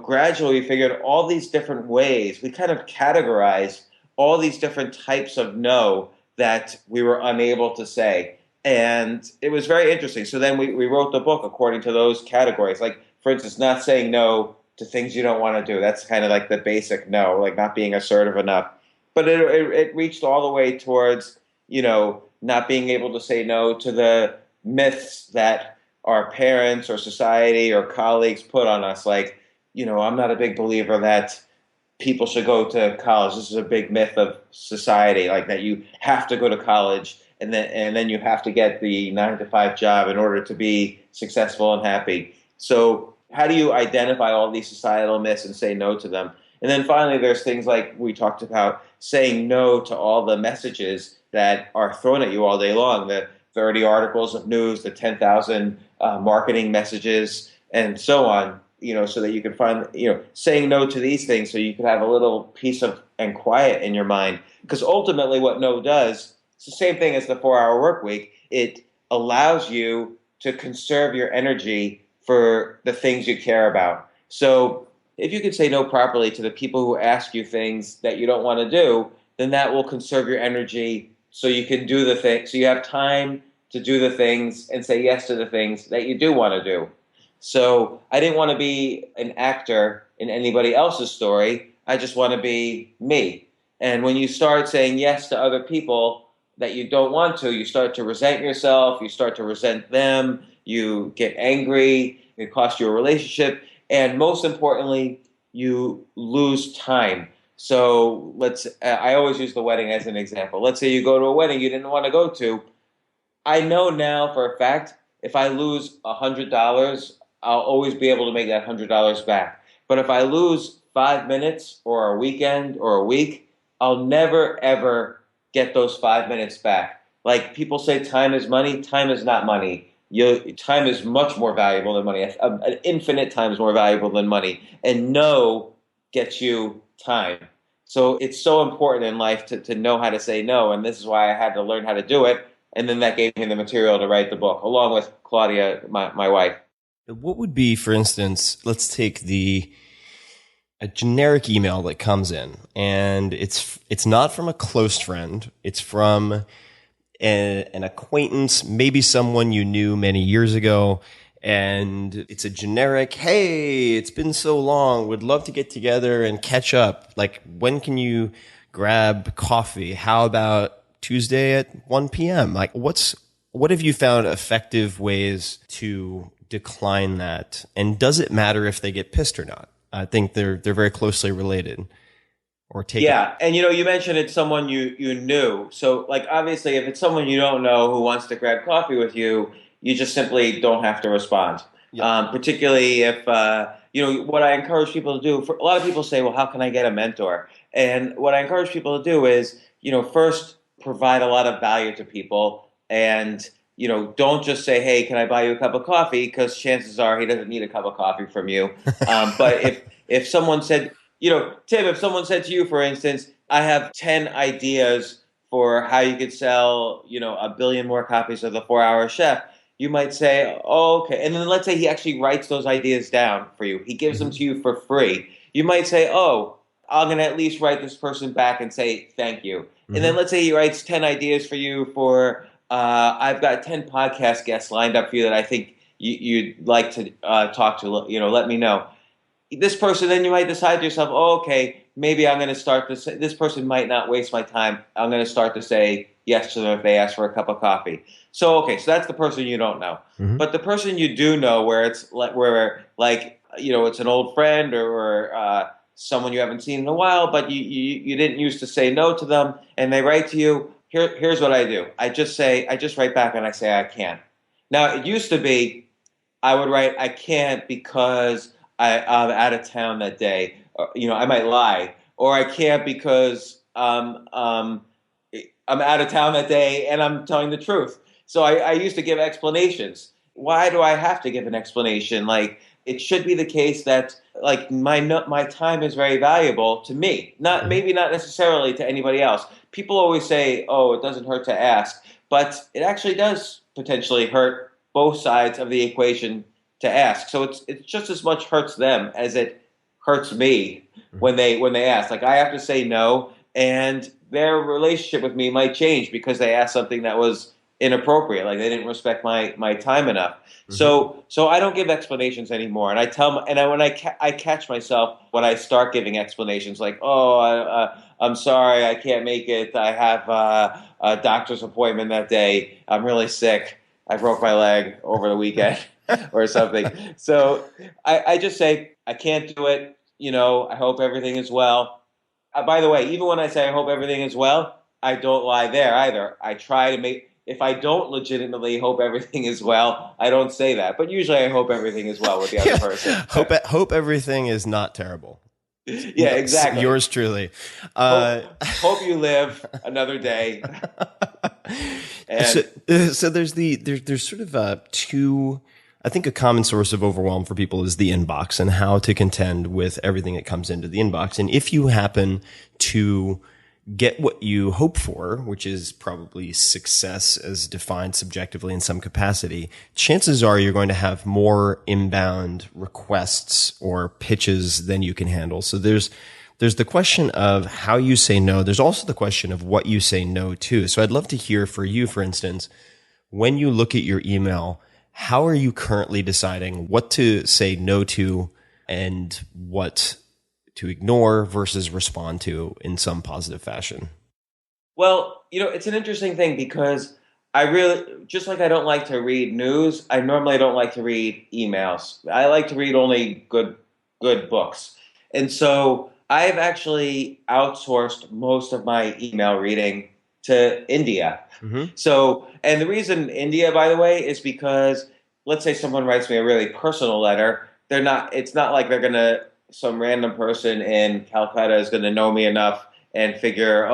gradually we figured all these different ways. We kind of categorized all these different types of no that we were unable to say. And it was very interesting. So then we wrote the book according to those categories. Like, for instance, not saying no to things you don't want to do. That's kind of like the basic no, like not being assertive enough. But it reached all the way towards, not being able to say no to the myths that our parents or society or colleagues put on us. Like, I'm not a big believer that people should go to college. This is a big myth of society, like that you have to go to college and then you have to get the 9-to-5 job in order to be successful and happy. So how do you identify all these societal myths and say no to them? And then finally, there's things like we talked about, saying no to all the messages that are thrown at you all day long, the 30 articles of news, the 10,000 marketing messages, and so on, so that you can find, saying no to these things so you can have a little peace of and quiet in your mind. Because ultimately what no does, it's the same thing as the 4-hour work week. It allows you to conserve your energy for the things you care about. So if you can say no properly to the people who ask you things that you don't want to do, then that will conserve your energy so you can do the things. So you have time to do the things and say yes to the things that you do want to do. So I didn't want to be an actor in anybody else's story. I just want to be me. And when you start saying yes to other people that you don't want to, you start to resent yourself, you start to resent them, you get angry, it costs you a relationship, and most importantly, you lose time. So I always use the wedding as an example. Let's say you go to a wedding you didn't want to go to. I know now for a fact, if I lose $100, I'll always be able to make that $100 back. But if I lose 5 minutes or a weekend or a week, I'll never, ever get those 5 minutes back. Like people say time is money. Time is not money. Time is much more valuable than money. An infinite time is more valuable than money. And no gets you time. So it's so important in life to know how to say no. And this is why I had to learn how to do it. And then that gave me the material to write the book, along with Claudia, my wife. What would be, for instance, let's take a generic email that comes in, and it's not from a close friend. It's from an acquaintance, maybe someone you knew many years ago, and it's a generic, hey, it's been so long, would love to get together and catch up. Like, when can you grab coffee? How about Tuesday at 1 p.m.? Like, what have you found effective ways to decline that? And does it matter if they get pissed or not? I think they're very closely related. Or take Yeah, and you mentioned it's someone you knew. So like obviously if it's someone you don't know who wants to grab coffee with you, you just simply don't have to respond. Yep. Particularly if what I encourage people to do. A lot of people say, well, how can I get a mentor? And what I encourage people to do is first provide a lot of value to people and don't just say, hey, can I buy you a cup of coffee? Because chances are he doesn't need a cup of coffee from you. But if someone said, Tim, if someone said to you, for instance, I have 10 ideas for how you could sell, 1 billion more copies of The 4-Hour Chef, you might say, oh, okay. And then let's say he actually writes those ideas down for you. He gives them to you for free. You might say, oh, I'm going to at least write this person back and say thank you. Mm-hmm. And then let's say he writes 10 ideas for you for, I've got 10 podcast guests lined up for you that I think you'd like to talk to, let me know. This person, then you might decide to yourself, oh, okay, maybe I'm going to start to say, this person might not waste my time. I'm going to start to say yes to them if they ask for a cup of coffee. So that's the person you don't know. Mm-hmm. But the person you do know, where it's it's an old friend or someone you haven't seen in a while, but you didn't used to say no to them, and they write to you. Here's what I do. I just write back and I say I can't. Now it used to be I would write I can't because I'm out of town that day. I might lie, or I can't because I'm out of town that day and I'm telling the truth. So I used to give explanations. Why do I have to give an explanation? Like, it should be the case that my time is very valuable to me, maybe not necessarily to anybody else. People always say, oh, it doesn't hurt to ask, but it actually does potentially hurt both sides of the equation to ask. So it's just as much hurts them as it hurts me when they ask. Like, I have to say no, and their relationship with me might change because they asked something that was inappropriate, like they didn't respect my time enough. Mm-hmm. So I don't give explanations anymore, and I tell them, and when I catch myself when I start giving explanations, like, oh, I'm sorry, I can't make it. I have a doctor's appointment that day. I'm really sick. I broke my leg over the weekend or something. So I just say I can't do it. I hope everything is well. By the way, even when I say I hope everything is well, I don't lie there either. I try to make. If I don't legitimately hope everything is well, I don't say that. But usually I hope everything is well with the other person. Hope everything is not terrible. Yeah, exactly. Yours truly. Hope you live another day. So there's sort of two. I think a common source of overwhelm for people is the inbox and how to contend with everything that comes into the inbox. And if you happen to get what you hope for, which is probably success as defined subjectively in some capacity, chances are you're going to have more inbound requests or pitches than you can handle. So there's the question of how you say no. There's also the question of what you say no to. So I'd love to hear for you, for instance, when you look at your email, how are you currently deciding what to say no to and what to ignore versus respond to in some positive fashion? Well, it's an interesting thing because I really, just like I don't like to read news, I normally don't like to read emails. I like to read only good books. And so I've actually outsourced most of my email reading to India. Mm-hmm. So, and the reason India, by the way, is because let's say someone writes me a really personal letter. It's not like they're going to, some random person in Calcutta is going to know me enough and figure,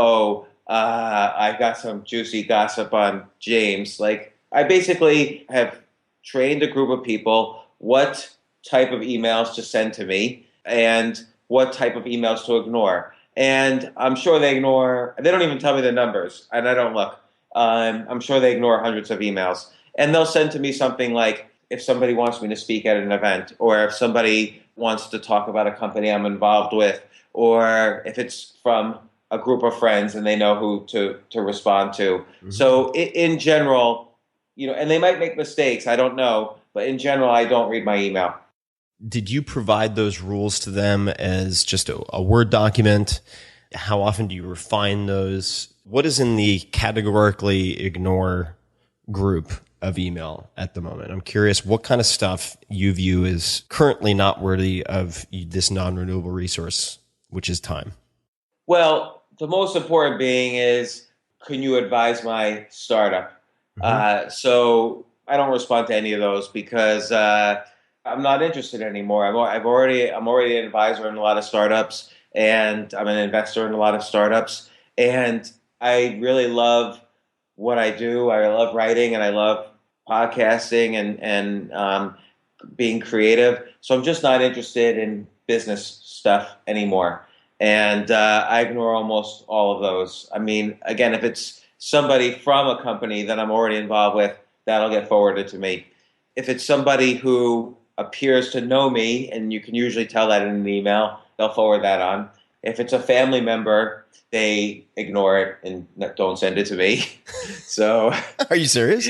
I've got some juicy gossip on James. Like, I basically have trained a group of people what type of emails to send to me and what type of emails to ignore. And I'm sure they don't even tell me the numbers, and I don't look. I'm sure they ignore hundreds of emails. And they'll send to me something like, if somebody wants me to speak at an event, or if somebody wants to talk about a company I'm involved with, or if it's from a group of friends and they know who to respond to. Mm-hmm. So in general, and they might make mistakes, I don't know, but in general, I don't read my email. Did you provide those rules to them as just a Word document? How often do you refine those? What is in the categorically ignore group of email at the moment? I'm curious what kind of stuff you view as currently not worthy of this non-renewable resource, which is time. Well, the most important being is, can you advise my startup? Mm-hmm. So I don't respond to any of those because I'm not interested anymore. I'm already an advisor in a lot of startups, and I'm an investor in a lot of startups, and I really love what I do. I love writing, and I love podcasting and being creative. So I'm just not interested in business stuff anymore. And I ignore almost all of those. I mean, again, if it's somebody from a company that I'm already involved with, that'll get forwarded to me. If it's somebody who appears to know me, and you can usually tell that in an email, they'll forward that on. If it's a family member, they ignore it and don't send it to me. So, Are you serious?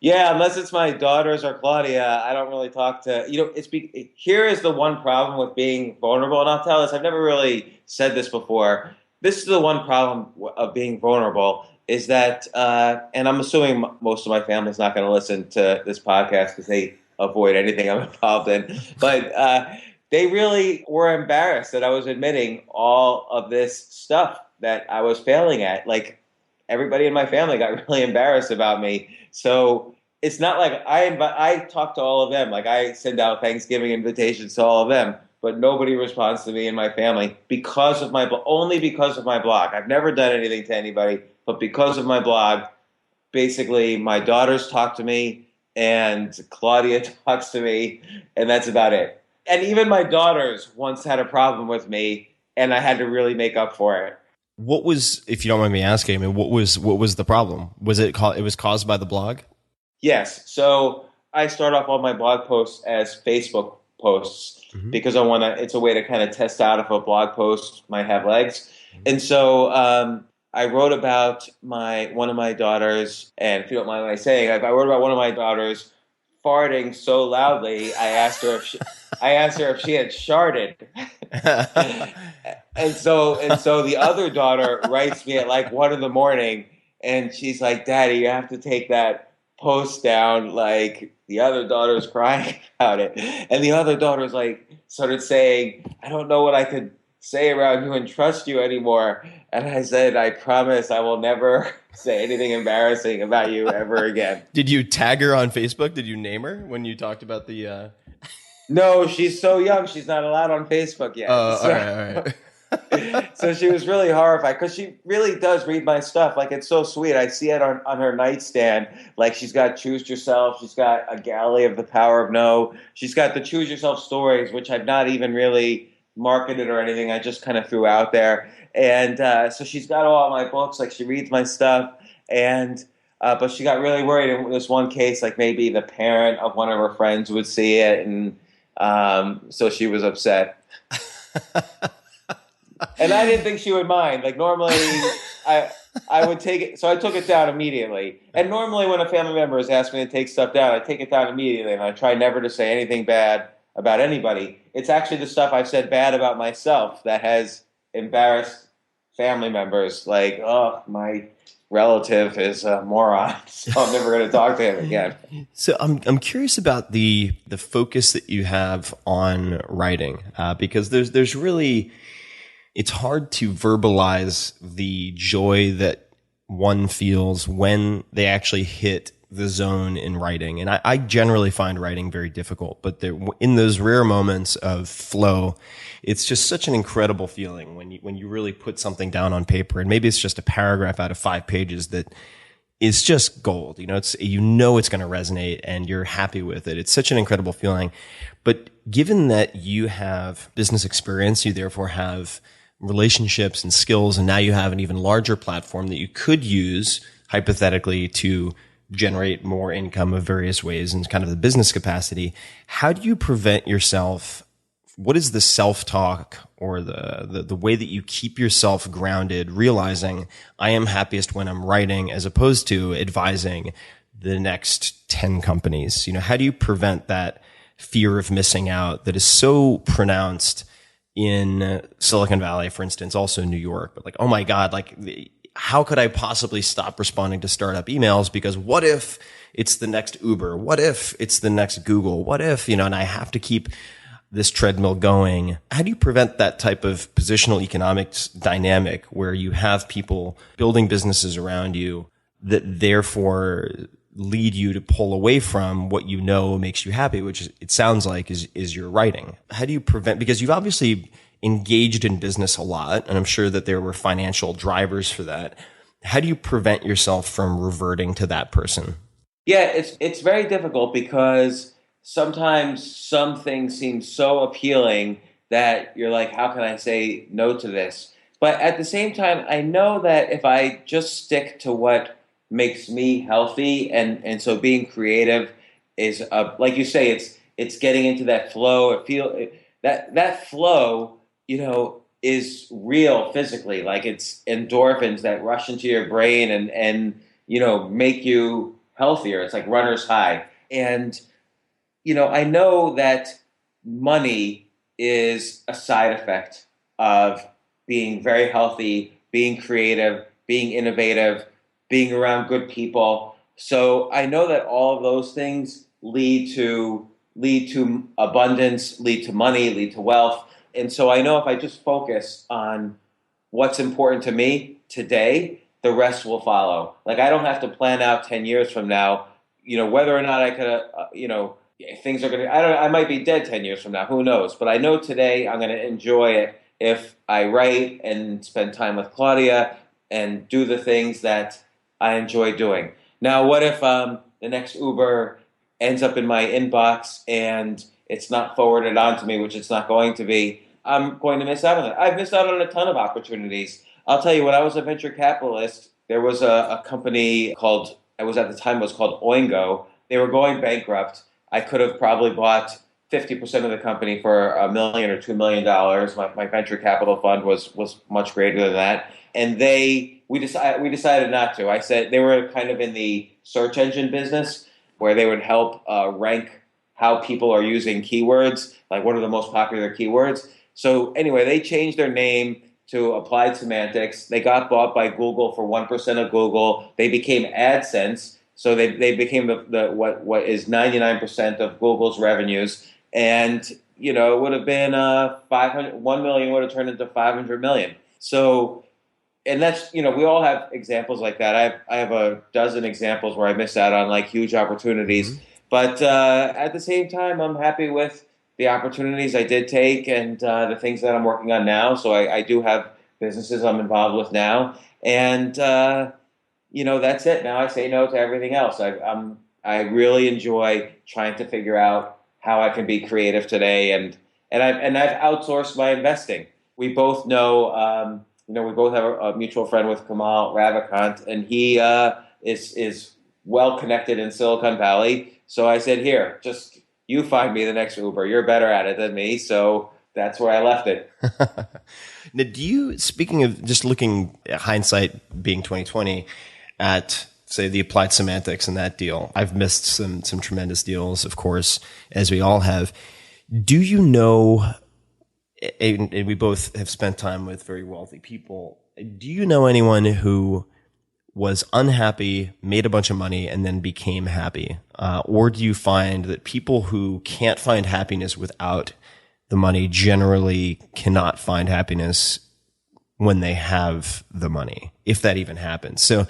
yeah, unless it's my daughters or Claudia, I don't really talk to, here is the one problem with being vulnerable. And I'll tell this, I've never really said this before. This is the one problem of being vulnerable is that, and I'm assuming most of my family's not going to listen to this podcast because they avoid anything I'm involved in. But they really were embarrassed that I was admitting all of this stuff that I was failing at. Like, everybody in my family got really embarrassed about me. So it's not like I talk to all of them. Like, I send out Thanksgiving invitations to all of them, but nobody responds to me in my family only because of my blog. I've never done anything to anybody, but because of my blog, basically my daughters talk to me and Claudia talks to me, and that's about it. And even my daughters once had a problem with me, and I had to really make up for it. What was, if you don't mind me asking, I mean, what was the problem? Was it caused by the blog? Yes. So I start off all my blog posts as Facebook posts because it's a way to kind of test out if a blog post might have legs. And so I wrote about one of my daughters, and if you don't mind what I'm saying, I wrote about one of my daughters farting so loudly. I asked her if she had sharted. and so the other daughter writes me at like 1 a.m, and she's like, "Daddy, you have to take that post down. Like, the other daughter's crying about it." And the other daughter's like started saying, "I don't know what I could say around you and trust you anymore." And I said, "I promise I will never say anything embarrassing about you ever again." Did you tag her on Facebook? Did you name her when you talked about the... No, she's so young. She's not allowed on Facebook yet. All right. So she was really horrified because she really does read my stuff. Like, it's so sweet. I see it on her nightstand. Like, she's got Choose Yourself. She's got a galley of The Power of No. She's got the Choose Yourself stories, which I've not even really marketed or anything. I just kind of threw out there. And so she's got all my books. Like, she reads my stuff. And but she got really worried in this one case, like maybe the parent of one of her friends would see it. And so she was upset. And I didn't think she would mind. Like, normally I would take it. So I took it down immediately. And normally when a family member has asked me to take stuff down, I take it down immediately. And I try never to say anything bad about anybody. It's actually the stuff I've said bad about myself that has embarrassed family members. Like, "Oh, my relative is a moron, so I'm never going to talk to him again." So I'm curious about the focus that you have on writing, because there's really, it's hard to verbalize the joy that one feels when they actually hit the zone in writing. And I generally find writing very difficult, but in those rare moments of flow, it's just such an incredible feeling when you really put something down on paper, and maybe it's just a paragraph out of 5 pages that is just gold. It's going to resonate and you're happy with it. It's such an incredible feeling. But given that you have business experience, you therefore have relationships and skills, and now you have an even larger platform that you could use hypothetically to generate more income of various ways in kind of the business capacity. How do you prevent yourself? What is the self-talk or the way that you keep yourself grounded, realizing I am happiest when I'm writing as opposed to advising the next 10 companies? How do you prevent that fear of missing out that is so pronounced in Silicon Valley, for instance, also New York, but like, oh my God, like, how could I possibly stop responding to startup emails? Because what if it's the next Uber? What if it's the next Google? What if, and I have to keep this treadmill going? How do you prevent that type of positional economics dynamic where you have people building businesses around you that therefore lead you to pull away from what makes you happy, which it sounds like is your writing? How do you prevent, because you've obviously engaged in business a lot, and I'm sure that there were financial drivers for that. How do you prevent yourself from reverting to that person? Yeah, it's very difficult because sometimes some things seem so appealing that you're like, how can I say no to this? But at the same time, I know that if I just stick to what makes me healthy, and so being creative is like you say, it's getting into that flow. That flow, is real physically. Like it's endorphins that rush into your brain and make you healthier. It's like runner's high. And, I know that money is a side effect of being very healthy, being creative, being innovative, being around good people. So I know that all of those things lead to abundance, lead to money, lead to wealth. And so I know if I just focus on what's important to me today, the rest will follow. Like I don't have to plan out 10 years from now, whether or not I could, things are going to, I might be dead 10 years from now, who knows? But I know today I'm going to enjoy it if I write and spend time with Claudia and do the things that I enjoy doing. Now, what if the next Uber ends up in my inbox and it's not forwarded on to me, which it's not going to be? I'm going to miss out on it. I've missed out on a ton of opportunities. I'll tell you, when I was a venture capitalist, there was a company called, it was at the time was called Oingo. They were going bankrupt. I could have probably bought 50% of the company for $1 million or $2 million. My venture capital fund was much greater than that. And we decided not to. I said they were kind of in the search engine business where they would help rank how people are using keywords, like what are the most popular keywords. So anyway, they changed their name to Applied Semantics. They got bought by Google for 1% of Google. They became AdSense. So they became what is 99% of Google's revenues. And, it would have been 1 million would have turned into 500 million. So, and that's, we all have examples like that. I have a dozen examples where I missed out on like huge opportunities. Mm-hmm. But at the same time, I'm happy with the opportunities I did take and the things that I'm working on now. So I do have businesses I'm involved with now. And, that's it. Now I say no to everything else. I really enjoy trying to figure out how I can be creative today. And I've outsourced my investing. We both know, we both have a mutual friend with Kamal Ravikant, and he is well connected in Silicon Valley. So I said, here, just you find me the next Uber. You're better at it than me. So that's where I left it. Now, speaking of just looking at hindsight being 2020 at, say, the Applied Semantics and that deal, I've missed some tremendous deals, of course, as we all have. Do you know, and we both have spent time with very wealthy people, do you know anyone who was unhappy, made a bunch of money, and then became happy? Or do you find that people who can't find happiness without the money generally cannot find happiness when they have the money, if that even happens? So,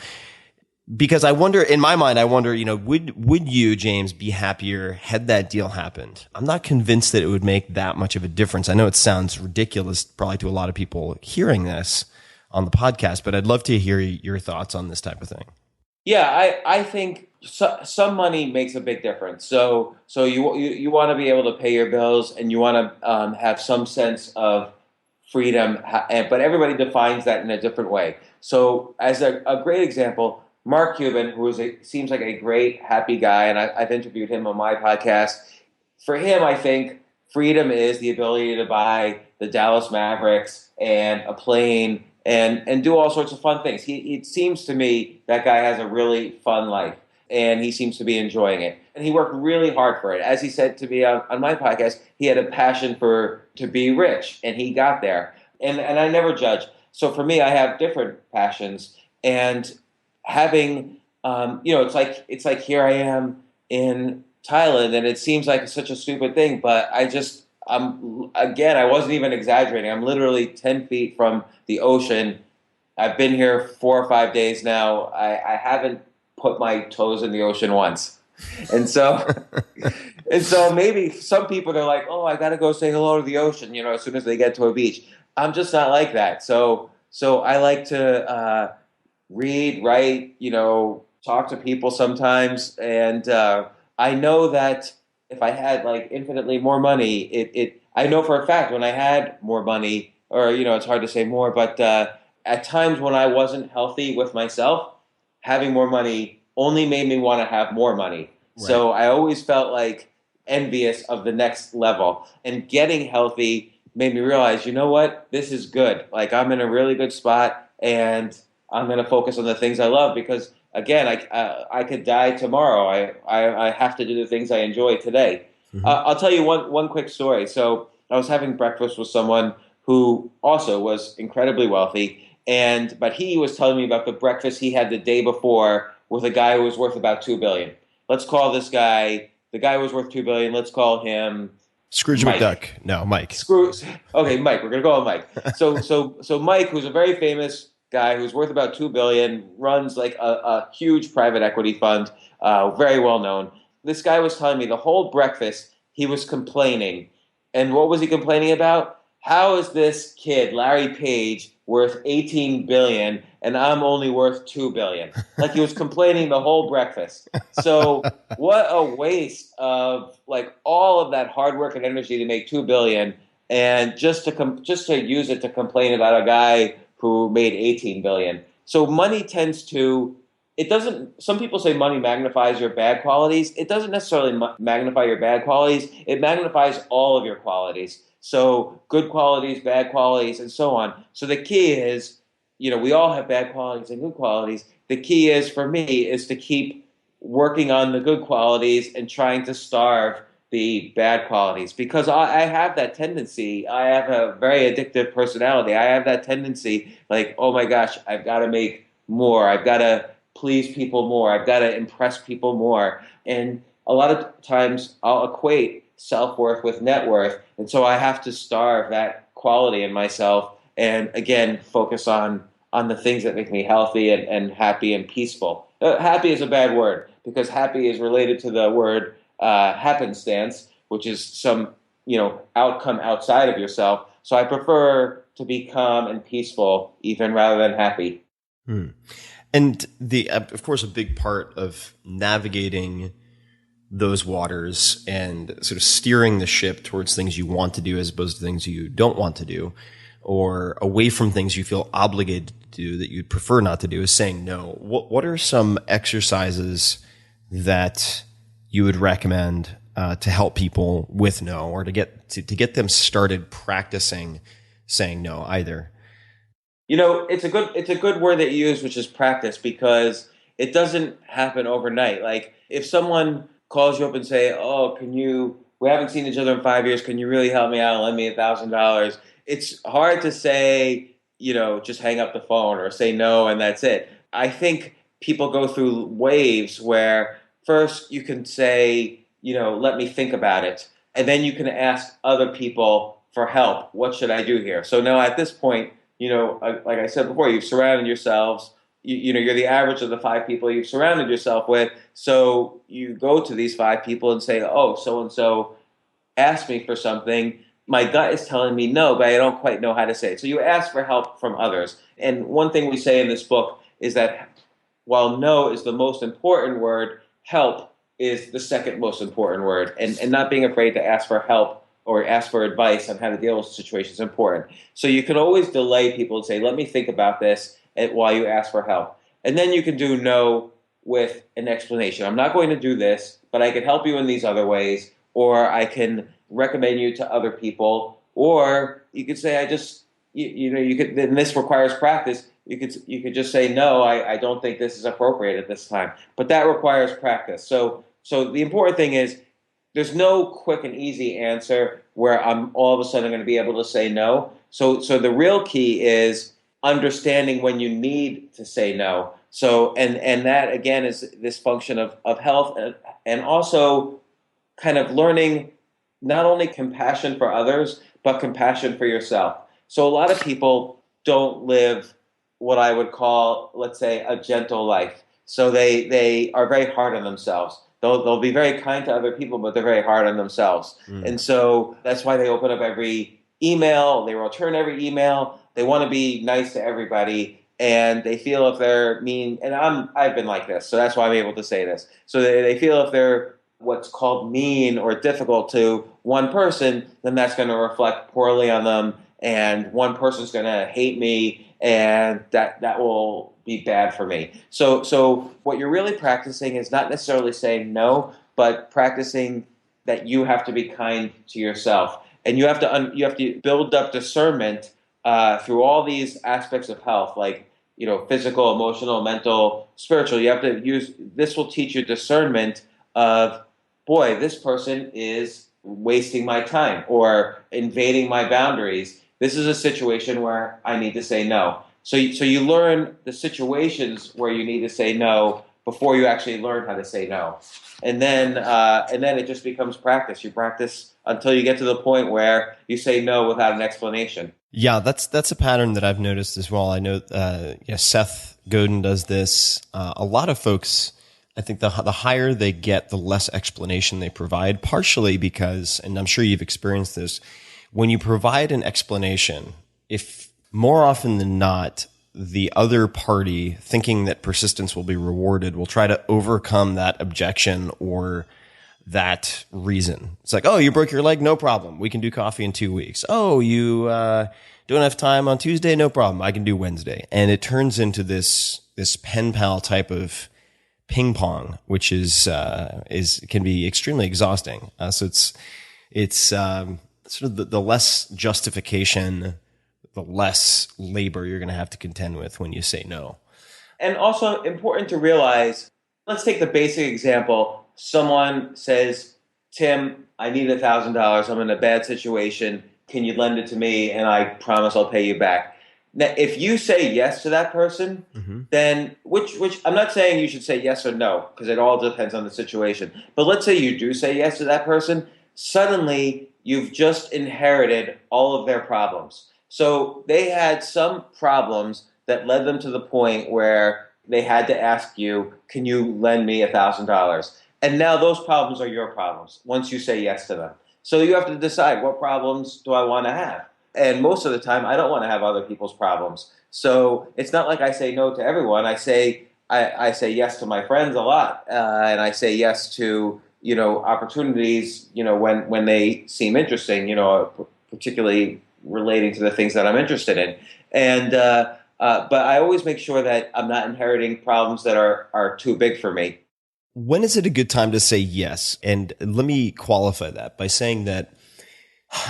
because I wonder, in my mind, would you, James, be happier had that deal happened? I'm not convinced that it would make that much of a difference. I know it sounds ridiculous probably to a lot of people hearing this on the podcast, but I'd love to hear your thoughts on this type of thing. Yeah, I think some money makes a big difference. So you want to be able to pay your bills, and you want to have some sense of freedom, but everybody defines that in a different way. So as a great example, Mark Cuban, who seems like a great, happy guy, and I've interviewed him on my podcast. For him, I think freedom is the ability to buy the Dallas Mavericks and a plane and do all sorts of fun things. It seems to me that guy has a really fun life, and he seems to be enjoying it. And he worked really hard for it. As he said to me on my podcast, he had a passion to be rich, and he got there. And I never judge. So for me, I have different passions, and having, it's like here I am in Thailand, and it seems like such a stupid thing, but I wasn't even exaggerating. I'm literally 10 feet from the ocean. I've been here 4 or 5 days now. I haven't put my toes in the ocean once. And so, maybe some people are like, oh, I got to go say hello to the ocean, as soon as they get to a beach. I'm just not like that. So I like to, read, write, talk to people sometimes, and I know that if I had like infinitely more money, I know for a fact when I had more money, or it's hard to say more, but at times when I wasn't healthy with myself, having more money only made me want to have more money. Right. So I always felt like envious of the next level, and getting healthy made me realize, you know what, this is good. Like I'm in a really good spot, and I'm going to focus on the things I love because, again, I could die tomorrow. I have to do the things I enjoy today. Mm-hmm. I'll tell you one quick story. So I was having breakfast with someone who also was incredibly wealthy, but he was telling me about the breakfast he had the day before with a guy who was worth about $2 billion. Let's call this guy, the guy who was worth $2 billion, let's call him Scrooge Mike. McDuck. No, Mike. Okay, Mike. We're gonna go with Mike. So Mike, who's a very famous guy who's worth about $2 billion, runs like a huge private equity fund, very well known. This guy was telling me the whole breakfast he was complaining, and what was he complaining about? How is this kid Larry Page worth 18 billion and I'm only worth 2 billion? Like he was complaining the whole breakfast. So what a waste of like all of that hard work and energy to make 2 billion and just to use it to complain about a guy who made 18 billion. So money tends to, it doesn't, some people say money magnifies your bad qualities. It doesn't necessarily magnify your bad qualities. It magnifies all of your qualities. So good qualities, bad qualities, and so on. So the key is, we all have bad qualities and good qualities. The key is, for me, is to keep working on the good qualities and trying to starve the bad qualities. Because I have that tendency. I have a very addictive personality. I have that tendency, like, oh my gosh, I've got to make more. I've got to please people more. I've got to impress people more. And a lot of times I'll equate self-worth with net worth. And so I have to starve that quality in myself and, again, focus on the things that make me healthy and happy and peaceful. Happy is a bad word because happy is related to the word happenstance, which is some, outcome outside of yourself. So I prefer to be calm and peaceful even rather than happy. And of course, a big part of navigating those waters and sort of steering the ship towards things you want to do as opposed to things you don't want to do, or away from things you feel obligated to do that you'd prefer not to do, is saying no. What are some exercises that you would recommend to help people with no, or to get them started practicing saying no either? It's a good word that you use, which is practice, because it doesn't happen overnight. Like if someone calls you up and say, oh, we haven't seen each other in 5 years. Can you really help me out and lend me $1,000? It's hard to say, just hang up the phone or say no and that's it. I think people go through waves where first you can say, let me think about it. And then you can ask other people for help. What should I do here? So now at this point, like I said before, you've surrounded yourselves. You're the average of the 5 people you've surrounded yourself with. So you go to these 5 people and say, oh, so-and-so asked me for something. My gut is telling me no, but I don't quite know how to say it. So you ask for help from others. And one thing we say in this book is that while no is the most important word, help is the second most important word. And not being afraid to ask for help or ask for advice on how to deal with the situation is important. So you can always delay people and say, let me think about this while you ask for help. And then you can do no with an explanation. I'm not going to do this, but I can help you in these other ways, or I can recommend you to other people, or you could say, and this requires practice. You could just say, no, I don't think this is appropriate at this time. But that requires practice. So the important thing is there's no quick and easy answer where I'm all of a sudden going to be able to say no. So the real key is understanding when you need to say no. So, and that again is this function of health and also kind of learning not only compassion for others, but compassion for yourself. So a lot of people don't live what I would call, let's say, a gentle life. So they are very hard on themselves. They'll be very kind to other people, but they're very hard on themselves. And so that's why they open up every email, they return every email. They want to be nice to everybody, and they feel if they're mean, and I've been like this, so that's why I'm able to say this. So they feel if they're what's called mean or difficult to one person, then that's going to reflect poorly on them, and one person's going to hate me, and that will be bad for me. So what you're really practicing is not necessarily saying no, but practicing that you have to be kind to yourself, and you have to build up discernment through all these aspects of health, like physical, emotional, mental, spiritual. You have to use this will teach you discernment of, boy, this person is wasting my time or invading my boundaries. This is a situation where I need to say no. So you learn the situations where you need to say no before you actually learn how to say no. And then it just becomes practice. You practice until you get to the point where you say no without an explanation. Yeah, that's a pattern that I've noticed as well. I know Seth Godin does this. A lot of folks, I think the higher they get, the less explanation they provide, partially because, and I'm sure you've experienced this, when you provide an explanation, if more often than not, the other party, thinking that persistence will be rewarded, will try to overcome that objection or that reason. It's like, oh, you broke your leg? No problem. We can do coffee in 2 weeks. Oh, you don't have time on Tuesday? No problem. I can do Wednesday. And it turns into this pen pal type of ping pong, which can be extremely exhausting. So it's sort of the less justification, the less labor you're going to have to contend with when you say no. And also important to realize, let's take the basic example. Someone says, Tim, I need $1,000. I'm in a bad situation. Can you lend it to me? And I promise I'll pay you back. Now, if you say yes to that person, then which I'm not saying you should say yes or no, because it all depends on the situation. But let's say you do say yes to that person, suddenly you've just inherited all of their problems. So they had some problems that led them to the point where they had to ask you, can you lend me $1,000? And now those problems are your problems once you say yes to them. So you have to decide, what problems do I want to have? And most of the time, I don't want to have other people's problems. So it's not like I say no to everyone. I say yes to my friends a lot, and I say yes to opportunities when they seem interesting. Particularly relating to the things that I'm interested in. And but I always make sure that I'm not inheriting problems that are too big for me. When is it a good time to say yes? And let me qualify that by saying that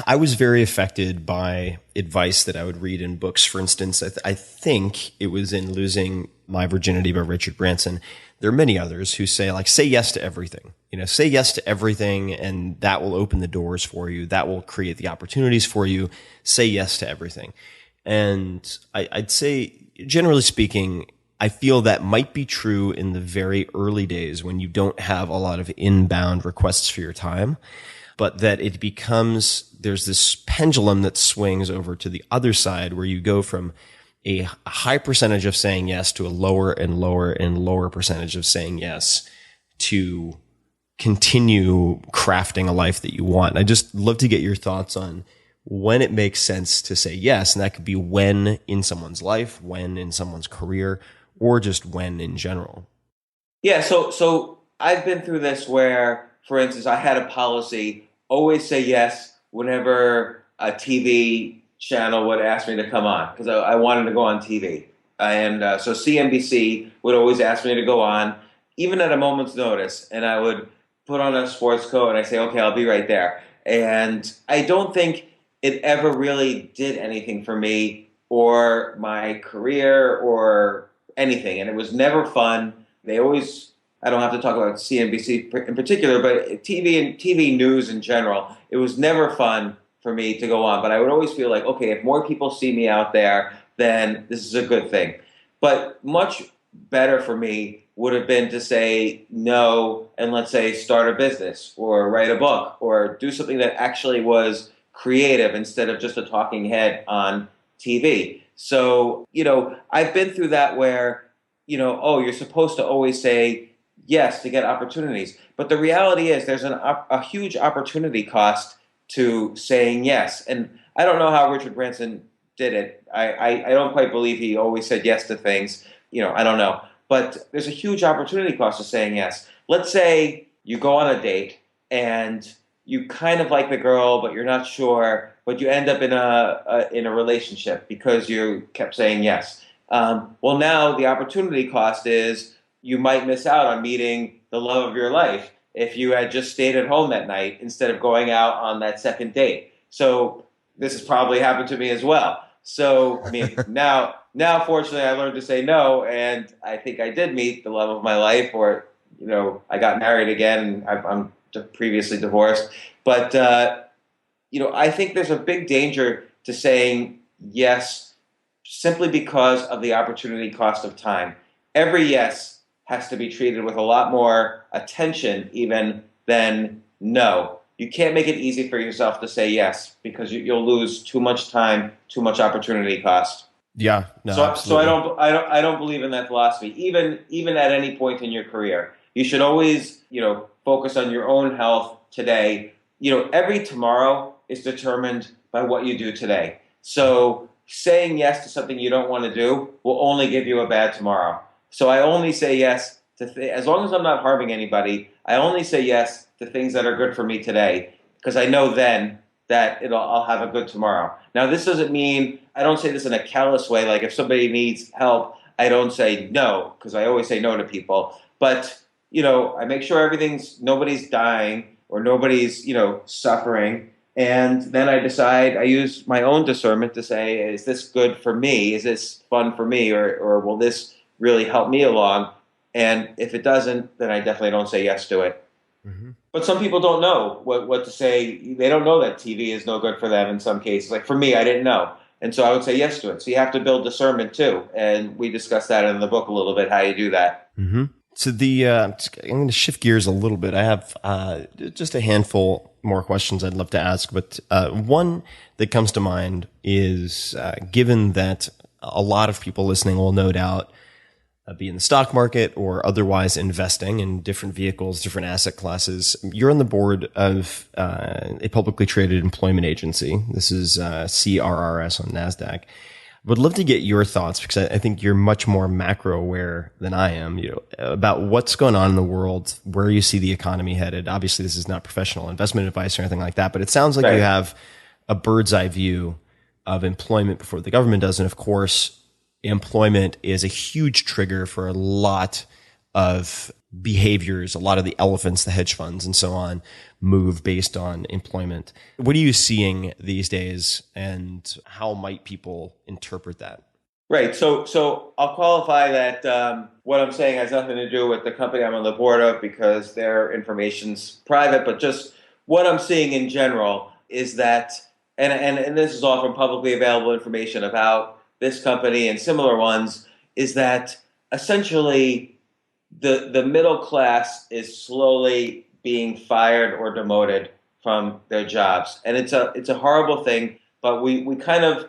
I was very affected by advice that I would read in books. For instance, I think it was in Losing My Virginity by Richard Branson. There are many others who say yes to everything. Say yes to everything, and that will open the doors for you. That will create the opportunities for you. Say yes to everything. And I'd say, generally speaking, I feel that might be true in the very early days when you don't have a lot of inbound requests for your time, but that it becomes, there's this pendulum that swings over to the other side where you go from a high percentage of saying yes to a lower and lower and lower percentage of saying yes to continue crafting a life that you want. I just love to get your thoughts on when it makes sense to say yes. And that could be when in someone's life, when in someone's career, or just when in general. Yeah. So I've been through this where, for instance, I had a policy, always say yes whenever a TV channel would ask me to come on, because I wanted to go on TV. And so CNBC would always ask me to go on, even at a moment's notice. And I would put on a sports coat and I say, okay, I'll be right there. And I don't think it ever really did anything for me or my career or anything. And it was never fun. They always, I don't have to talk about CNBC in particular, but TV news in general, it was never fun for me to go on. But I would always feel like, okay, if more people see me out there, then this is a good thing. But much better for me would have been to say no and, let's say, start a business or write a book or do something that actually was creative instead of just a talking head on TV. So, I've been through that where, you're supposed to always say yes to get opportunities. But the reality is there's a huge opportunity cost to saying yes. And I don't know how Richard Branson did it. I don't quite believe he always said yes to things. I don't know. But there's a huge opportunity cost of saying yes. Let's say you go on a date and you kind of like the girl, but you're not sure, but you end up in a relationship because you kept saying yes. Well, now the opportunity cost is you might miss out on meeting the love of your life if you had just stayed at home that night instead of going out on that second date. So this has probably happened to me as well. So, I mean, now fortunately, I learned to say no, and I think I did meet the love of my life, or, I got married again, and I'm previously divorced. But, I think there's a big danger to saying yes simply because of the opportunity cost of time. Every yes has to be treated with a lot more attention even than no. You can't make it easy for yourself to say yes because you'll lose too much time, too much opportunity cost. Yeah, no, So absolutely. I don't believe in that philosophy. Even at any point in your career, you should always focus on your own health today. Every tomorrow is determined by what you do today. So saying yes to something you don't want to do will only give you a bad tomorrow. So I only say yes to as long as I'm not harming anybody. I only say yes to things that are good for me today because I know then that I'll have a good tomorrow. Now, this doesn't mean I don't say this in a callous way. Like if somebody needs help, I don't say no because I always say no to people. But I make sure nobody's dying or nobody's suffering. And then I decide, I use my own discernment to say, is this good for me? Is this fun for me? Or will this really help me along? And if it doesn't, then I definitely don't say yes to it. Mm-hmm. But some people don't know what to say. They don't know that TV is no good for them in some cases. Like for me, I didn't know. And so I would say yes to it. So you have to build discernment too. And we discuss that in the book a little bit, how you do that. Mm-hmm. So I'm going to shift gears a little bit. I have just a handful more questions I'd love to ask. But one that comes to mind is given that a lot of people listening will no doubt be in the stock market or otherwise investing in different vehicles, different asset classes. You're on the board of a publicly traded employment agency. This is CRRS on NASDAQ. Would love to get your thoughts because I think you're much more macro aware than I am, about what's going on in the world, where you see the economy headed. Obviously, this is not professional investment advice or anything like that, but it sounds like Right. you have a bird's eye view of employment before the government does. And of course, employment is a huge trigger for a lot of behaviors. A lot of the elephants, the hedge funds and so on, move based on employment. What are you seeing these days and how might people interpret that? Right. So I'll qualify that what I'm saying has nothing to do with the company I'm on the board of because their information's private, but just what I'm seeing in general is that, and this is all from publicly available information about this company and similar ones, is that essentially the middle class is slowly being fired or demoted from their jobs. And it's a horrible thing, but we kind of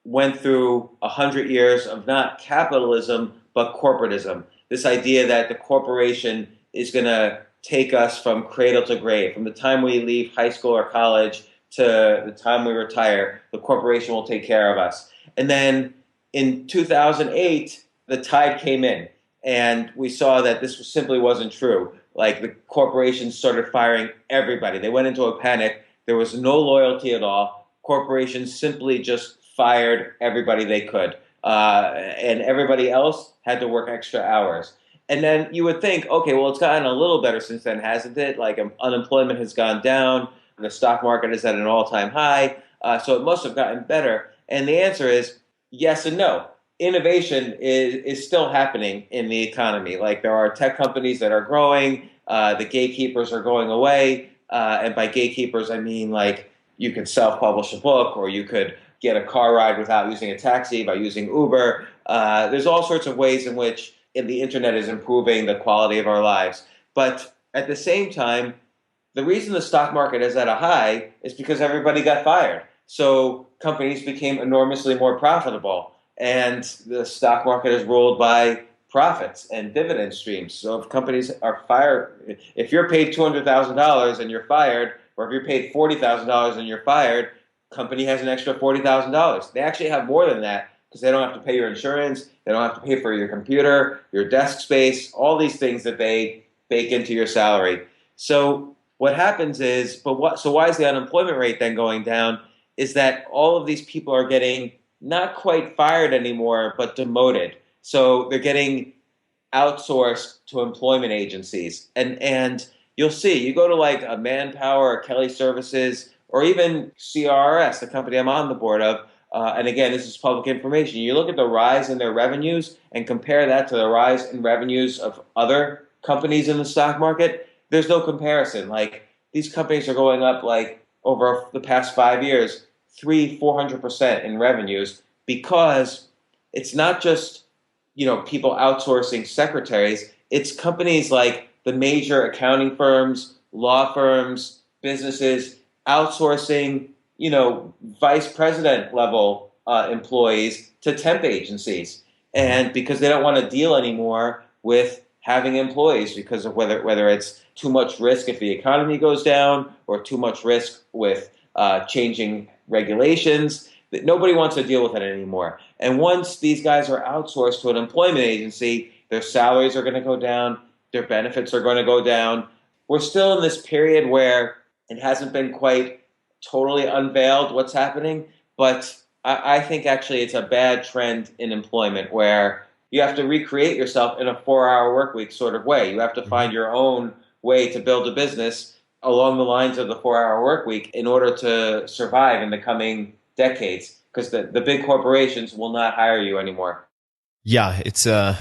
went through 100 years of not capitalism, but corporatism. This idea that the corporation is going to take us from cradle to grave. From the time we leave high school or college to the time we retire, the corporation will take care of us. And then in 2008, the tide came in, and we saw that this simply wasn't true. Like the corporations started firing everybody. They went into a panic. There was no loyalty at all. Corporations simply just fired everybody they could, and everybody else had to work extra hours. And then you would think, okay, well, it's gotten a little better since then, hasn't it? Like unemployment has gone down, the stock market is at an all-time high, so it must have gotten better. And the answer is yes and no. Innovation is still happening in the economy. Like there are tech companies that are growing, the gatekeepers are going away, and by gatekeepers I mean like you could self-publish a book or you could get a car ride without using a taxi by using Uber. There's all sorts of ways in which the internet is improving the quality of our lives. But at the same time, the reason the stock market is at a high is because everybody got fired. So companies became enormously more profitable. And the stock market is ruled by profits and dividend streams. So if companies are fired, if you're paid $200,000 and you're fired, or if you're paid $40,000 and you're fired, company has an extra $40,000. They actually have more than that because they don't have to pay your insurance. They don't have to pay for your computer, your desk space, all these things that they bake into your salary. So what happens is, so why is the unemployment rate then going down? Is that all of these people are getting not quite fired anymore, but demoted. So they're getting outsourced to employment agencies. And you'll see, you go to like a Manpower or Kelly Services or even CRS, the company I'm on the board of, and again, this is public information. You look at the rise in their revenues and compare that to the rise in revenues of other companies in the stock market, there's no comparison. Like, these companies are going up like over the past 5 years, 400% in revenues, because it's not just, people outsourcing secretaries. It's companies like the major accounting firms, law firms, businesses outsourcing, vice president level employees to temp agencies. And because they don't want to deal anymore with having employees because of whether it's too much risk if the economy goes down or too much risk with changing regulations, that nobody wants to deal with it anymore. And once these guys are outsourced to an employment agency, their salaries are going to go down, their benefits are going to go down. We're still in this period where it hasn't been quite totally unveiled what's happening, but I think actually it's a bad trend in employment where you have to recreate yourself in a 4-hour work week sort of way. You have to find your own way to build a business along the lines of the 4-hour work week in order to survive in the coming decades, because the big corporations will not hire you anymore. Yeah, it's an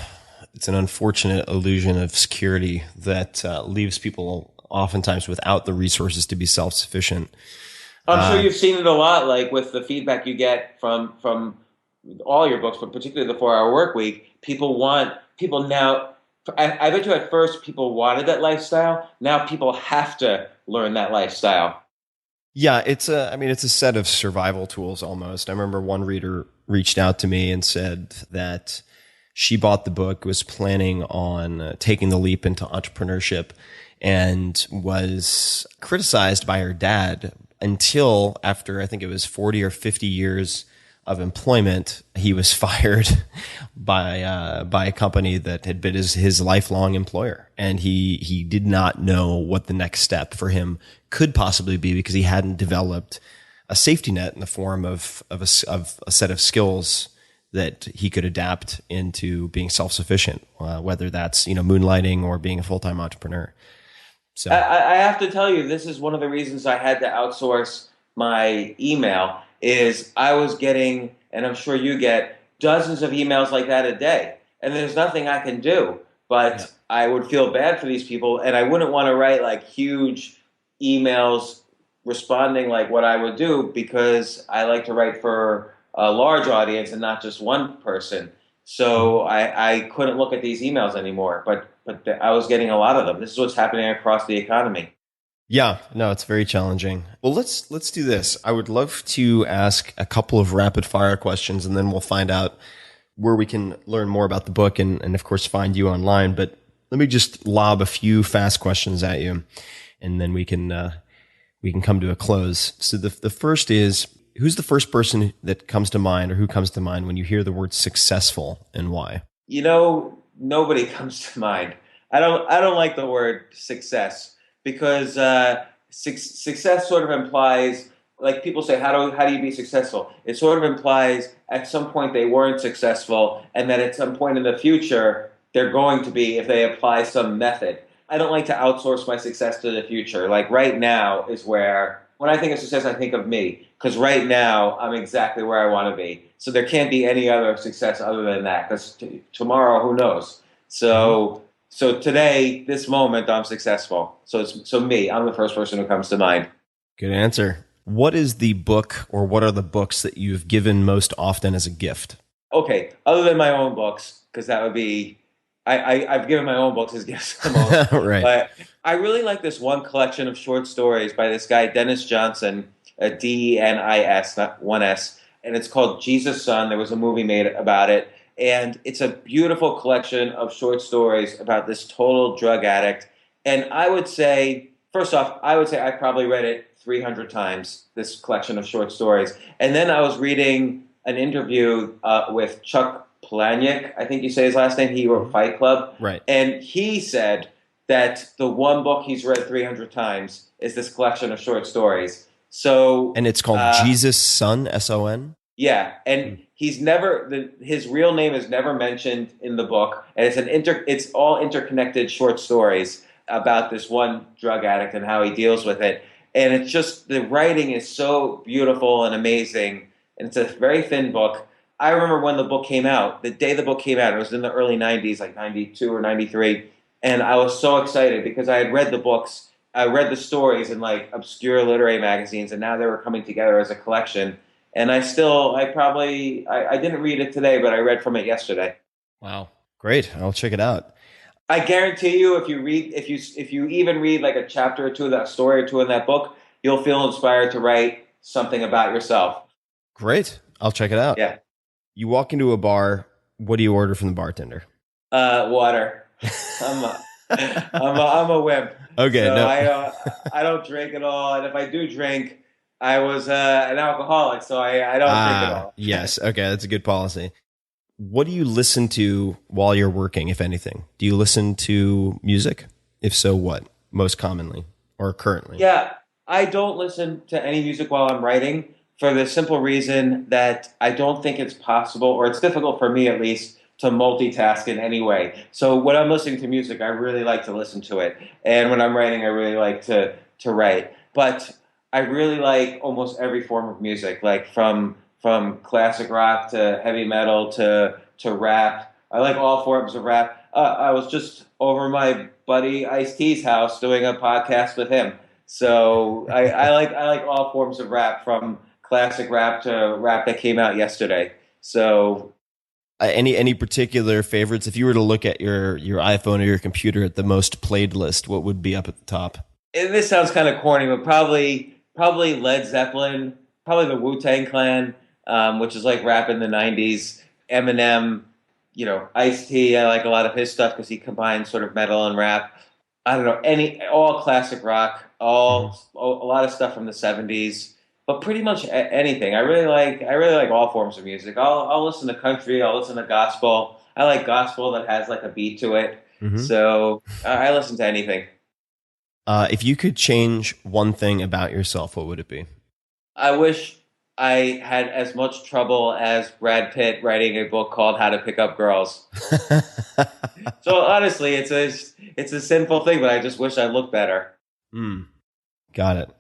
unfortunate illusion of security that leaves people oftentimes without the resources to be self-sufficient. I'm sure you've seen it a lot, like with the feedback you get from all your books, but particularly the 4-hour work week. People now, I bet you at first people wanted that lifestyle. Now people have to learn that lifestyle. Yeah, it's a set of survival tools almost. I remember one reader reached out to me and said that she bought the book, was planning on taking the leap into entrepreneurship, and was criticized by her dad until after, I think it was 40 or 50 years of employment, he was fired by a company that had been his lifelong employer. And he did not know what the next step for him could possibly be because he hadn't developed a safety net in the form of a set of skills that he could adapt into being self-sufficient, whether that's, moonlighting or being a full-time entrepreneur. So I have to tell you, this is one of the reasons I had to outsource my email. Is I was getting, and I'm sure you get, dozens of emails like that a day. And there's nothing I can do. But I would feel bad for these people, and I wouldn't want to write like huge emails responding like what I would do, because I like to write for a large audience and not just one person. So I couldn't look at these emails anymore. But I was getting a lot of them. This is what's happening across the economy. yeah, no, it's very challenging. Well, let's do this. I would love to ask a couple of rapid fire questions, and then we'll find out where we can learn more about the book and of course find you online. But let me just lob a few fast questions at you, and then we can come to a close. So the first is, who's the first person that comes to mind, or who comes to mind when you hear the word successful, and why? Nobody comes to mind. I don't like the word success, because success sort of implies, like people say, how do you be successful? It sort of implies at some point they weren't successful, and that at some point in the future they're going to be if they apply some method. I don't like to outsource my success to the future. Like right now is where, when I think of success, I think of me, because right now I'm exactly where I want to be. So there can't be any other success other than that, because tomorrow, who knows? So today, this moment, I'm successful. So me, I'm the first person who comes to mind. Good answer. What is the book, or what are the books that you've given most often as a gift? Okay, other than my own books, because that would be, I've given my own books as gifts the most. Right. But I really like this one collection of short stories by this guy, Dennis Johnson, Denis, not one S, and it's called Jesus' Son. There was a movie made about it. And it's a beautiful collection of short stories about this total drug addict. And I would say, first off, I probably read it 300 times, this collection of short stories. And then I was reading an interview with Chuck Palahniuk, I think you say his last name. He wrote Fight Club. Right. And he said that the one book he's read 300 times is this collection of short stories. So, And it's called Jesus' Son, S-O-N? Yeah, and he's never his real name is never mentioned in the book, and it's all interconnected short stories about this one drug addict and how he deals with it. And it's just, the writing is so beautiful and amazing, and it's a very thin book. I remember when the book came out, the day the book came out, it was in the early 90s, like 92 or 93, and I was so excited because I had read the books, I read the stories in like obscure literary magazines, and now they were coming together as a collection. And I didn't read it today, but I read from it yesterday. Wow. Great. I'll check it out. I guarantee you, if you even read like a chapter or two of that story or two in that book, you'll feel inspired to write something about yourself. Great. I'll check it out. Yeah. You walk into a bar. What do you order from the bartender? Water. I'm a wimp. Okay. So no. I don't drink at all. And if I do drink, I was an alcoholic, so I don't drink at all. Yes. Okay. That's a good policy. What do you listen to while you're working, if anything? Do you listen to music? If so, what? Most commonly or currently? Yeah, I don't listen to any music while I'm writing for the simple reason that I don't think it's possible, or it's difficult for me at least, to multitask in any way. So when I'm listening to music, I really like to listen to it. And when I'm writing, I really like to write. But I really like almost every form of music, like from classic rock to heavy metal to rap. I like all forms of rap. I was just over my buddy Ice-T's house doing a podcast with him. So I like all forms of rap, from classic rap to rap that came out yesterday. So any particular favorites? If you were to look at your iPhone or your computer at the most played list, what would be up at the top? And this sounds kind of corny, but probably Led Zeppelin, probably the Wu-Tang Clan, which is like rap in the 90s. Eminem, Ice-T, I like a lot of his stuff because he combines sort of metal and rap. I don't know, all classic rock, a lot of stuff from the 70s, but pretty much anything. I really like all forms of music. I'll listen to country, I'll listen to gospel. I like gospel that has like a beat to it. Mm-hmm. So I listen to anything. If you could change one thing about yourself, what would it be? I wish I had as much trouble as Brad Pitt writing a book called How to Pick Up Girls. So honestly, it's a sinful thing, but I just wish I looked better. Got it.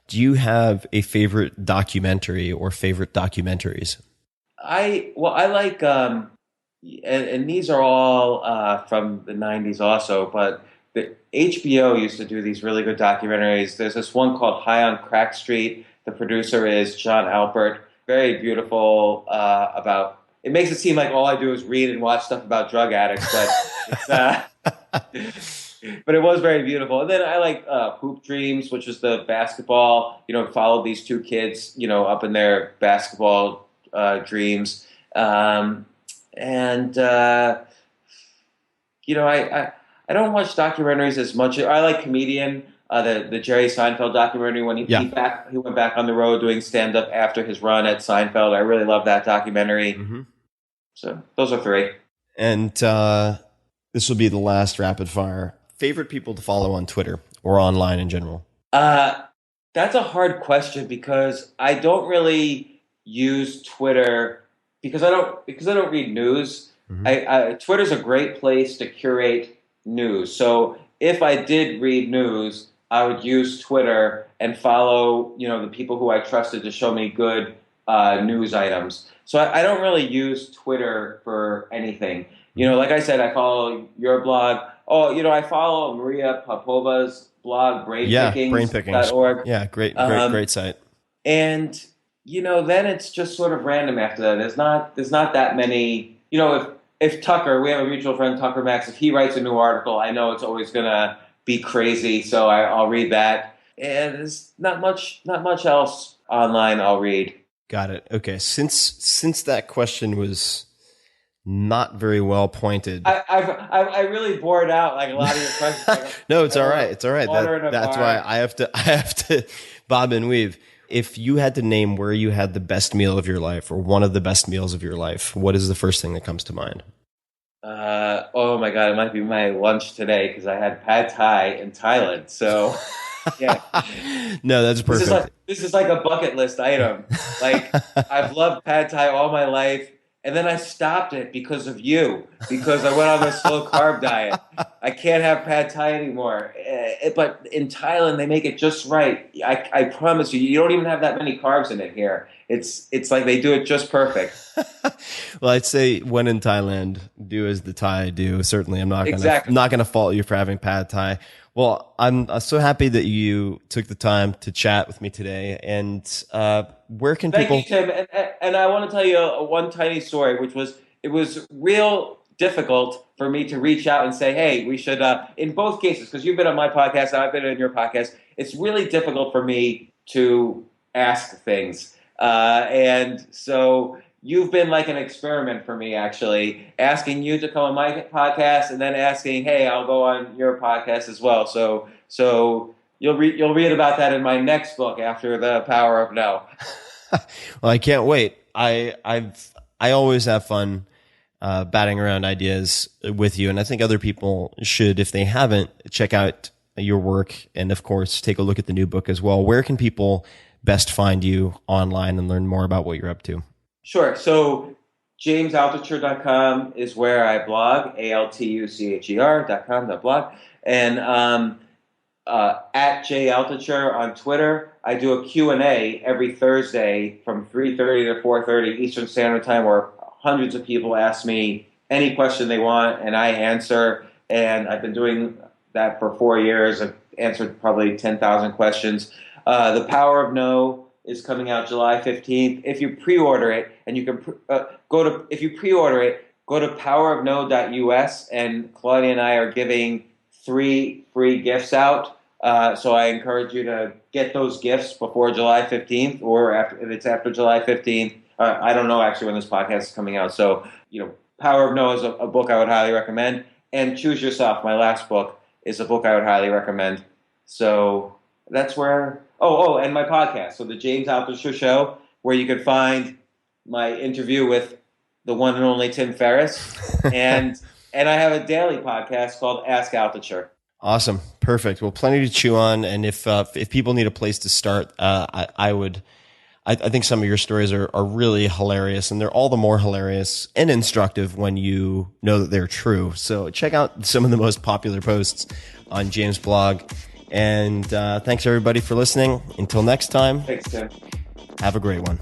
Do you have a favorite documentary or favorite documentaries? I like, and these are all from the 90s also, but the HBO used to do these really good documentaries. There's this one called High on Crack Street. The producer is John Alpert. Very beautiful about... It makes it seem like all I do is read and watch stuff about drug addicts, but but it was very beautiful. And then I like Hoop Dreams, which is the basketball. Followed these two kids, up in their basketball dreams. I don't watch documentaries as much. I like Comedian, the Jerry Seinfeld documentary when he went back on the road doing stand-up after his run at Seinfeld. I really love that documentary. Mm-hmm. So those are three. And this will be the last rapid fire. Favorite people to follow on Twitter or online in general? That's a hard question because I don't really use Twitter because I don't read news. Mm-hmm. Twitter's a great place to curate news. So if I did read news, I would use Twitter and follow, the people who I trusted to show me good news items. So I don't really use Twitter for anything. Like I said, I follow your blog. Oh, I follow Maria Popova's blog, brainpickings.org. Yeah, great site. And, then it's just sort of random after that. There's not that many, if Tucker, we have a mutual friend, Tucker Max, if he writes a new article, I know it's always going to be crazy, so I'll read that. And there's not much else online I'll read. Got it. Okay. Since that question was not very well pointed. I really bored out like a lot of your questions. Like, No, it's all right. It's all right. That's bar. why I have to bob and weave. If you had to name where you had the best meal of your life or one of the best meals of your life, what is the first thing that comes to mind? Oh my God, it might be my lunch today because I had pad thai in Thailand. So, yeah. No, that's perfect. This is like a bucket list item. Like, I've loved pad thai all my life, and then I stopped it because of you, because I went on this low carb diet. I can't have pad thai anymore. But in Thailand, they make it just right. I promise you, you don't even have that many carbs in it here. It's like they do it just perfect. Well, I'd say when in Thailand, do as the Thai do. Certainly, I'm not Exactly. not gonna fault you for having pad Thai. Well, I'm so happy that you took the time to chat with me today. And where can people? Thank you, Tim. And I want to tell you one tiny story, which was it was real difficult for me to reach out and say, hey, we should. In both cases, because you've been on my podcast, and I've been on your podcast. It's really difficult for me to ask things, and so. You've been like an experiment for me, actually, asking you to come on my podcast and then asking, hey, I'll go on your podcast as well. So you'll read about that in my next book after The Power of No. Well, I can't wait. I always have fun batting around ideas with you, and I think other people should, if they haven't, check out your work and, of course, take a look at the new book as well. Where can people best find you online and learn more about what you're up to? Sure. So jamesaltucher.com is where I blog, ALTUCHER.com.blog. And atjaltucher on Twitter, I do a Q&A every Thursday from 3:30 to 4:30 Eastern Standard Time where hundreds of people ask me any question they want and I answer. And I've been doing that for 4 years. I've answered probably 10,000 questions. The Power of No is coming out July 15th. If you pre-order it, and you can go to powerofno.us, and Claudia and I are giving 3 free gifts out. So I encourage you to get those gifts before July 15th, or if it's after July 15th. I don't know actually when this podcast is coming out. So, Power of No is a book I would highly recommend. And Choose Yourself, my last book, is a book I would highly recommend. So that's where... Oh, and my podcast. So the James Altucher Show, where you can find my interview with the one and only Tim Ferriss. and I have a daily podcast called Ask Altucher. Awesome. Perfect. Well, plenty to chew on. And if people need a place to start, I think some of your stories are really hilarious, and they're all the more hilarious and instructive when you know that they're true. So check out some of the most popular posts on James' blog. And thanks, everybody, for listening. Until next time, Thanks, Tim. Have a great one.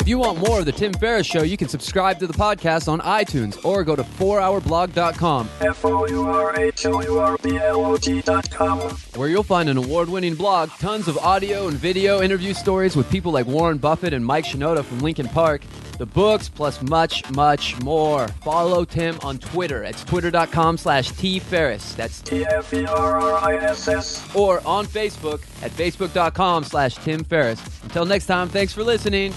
If you want more of the Tim Ferriss Show, you can subscribe to the podcast on iTunes or go to 4hourblog.com. fourblog.com, where you'll find an award-winning blog, tons of audio and video interview stories with people like Warren Buffett and Mike Shinoda from Linkin Park, the books, plus much, much more. Follow Tim on Twitter. It's twitter.com/tferriss. That's TFERRISS. or on Facebook at facebook.com/Tim Ferriss. Until next time, thanks for listening.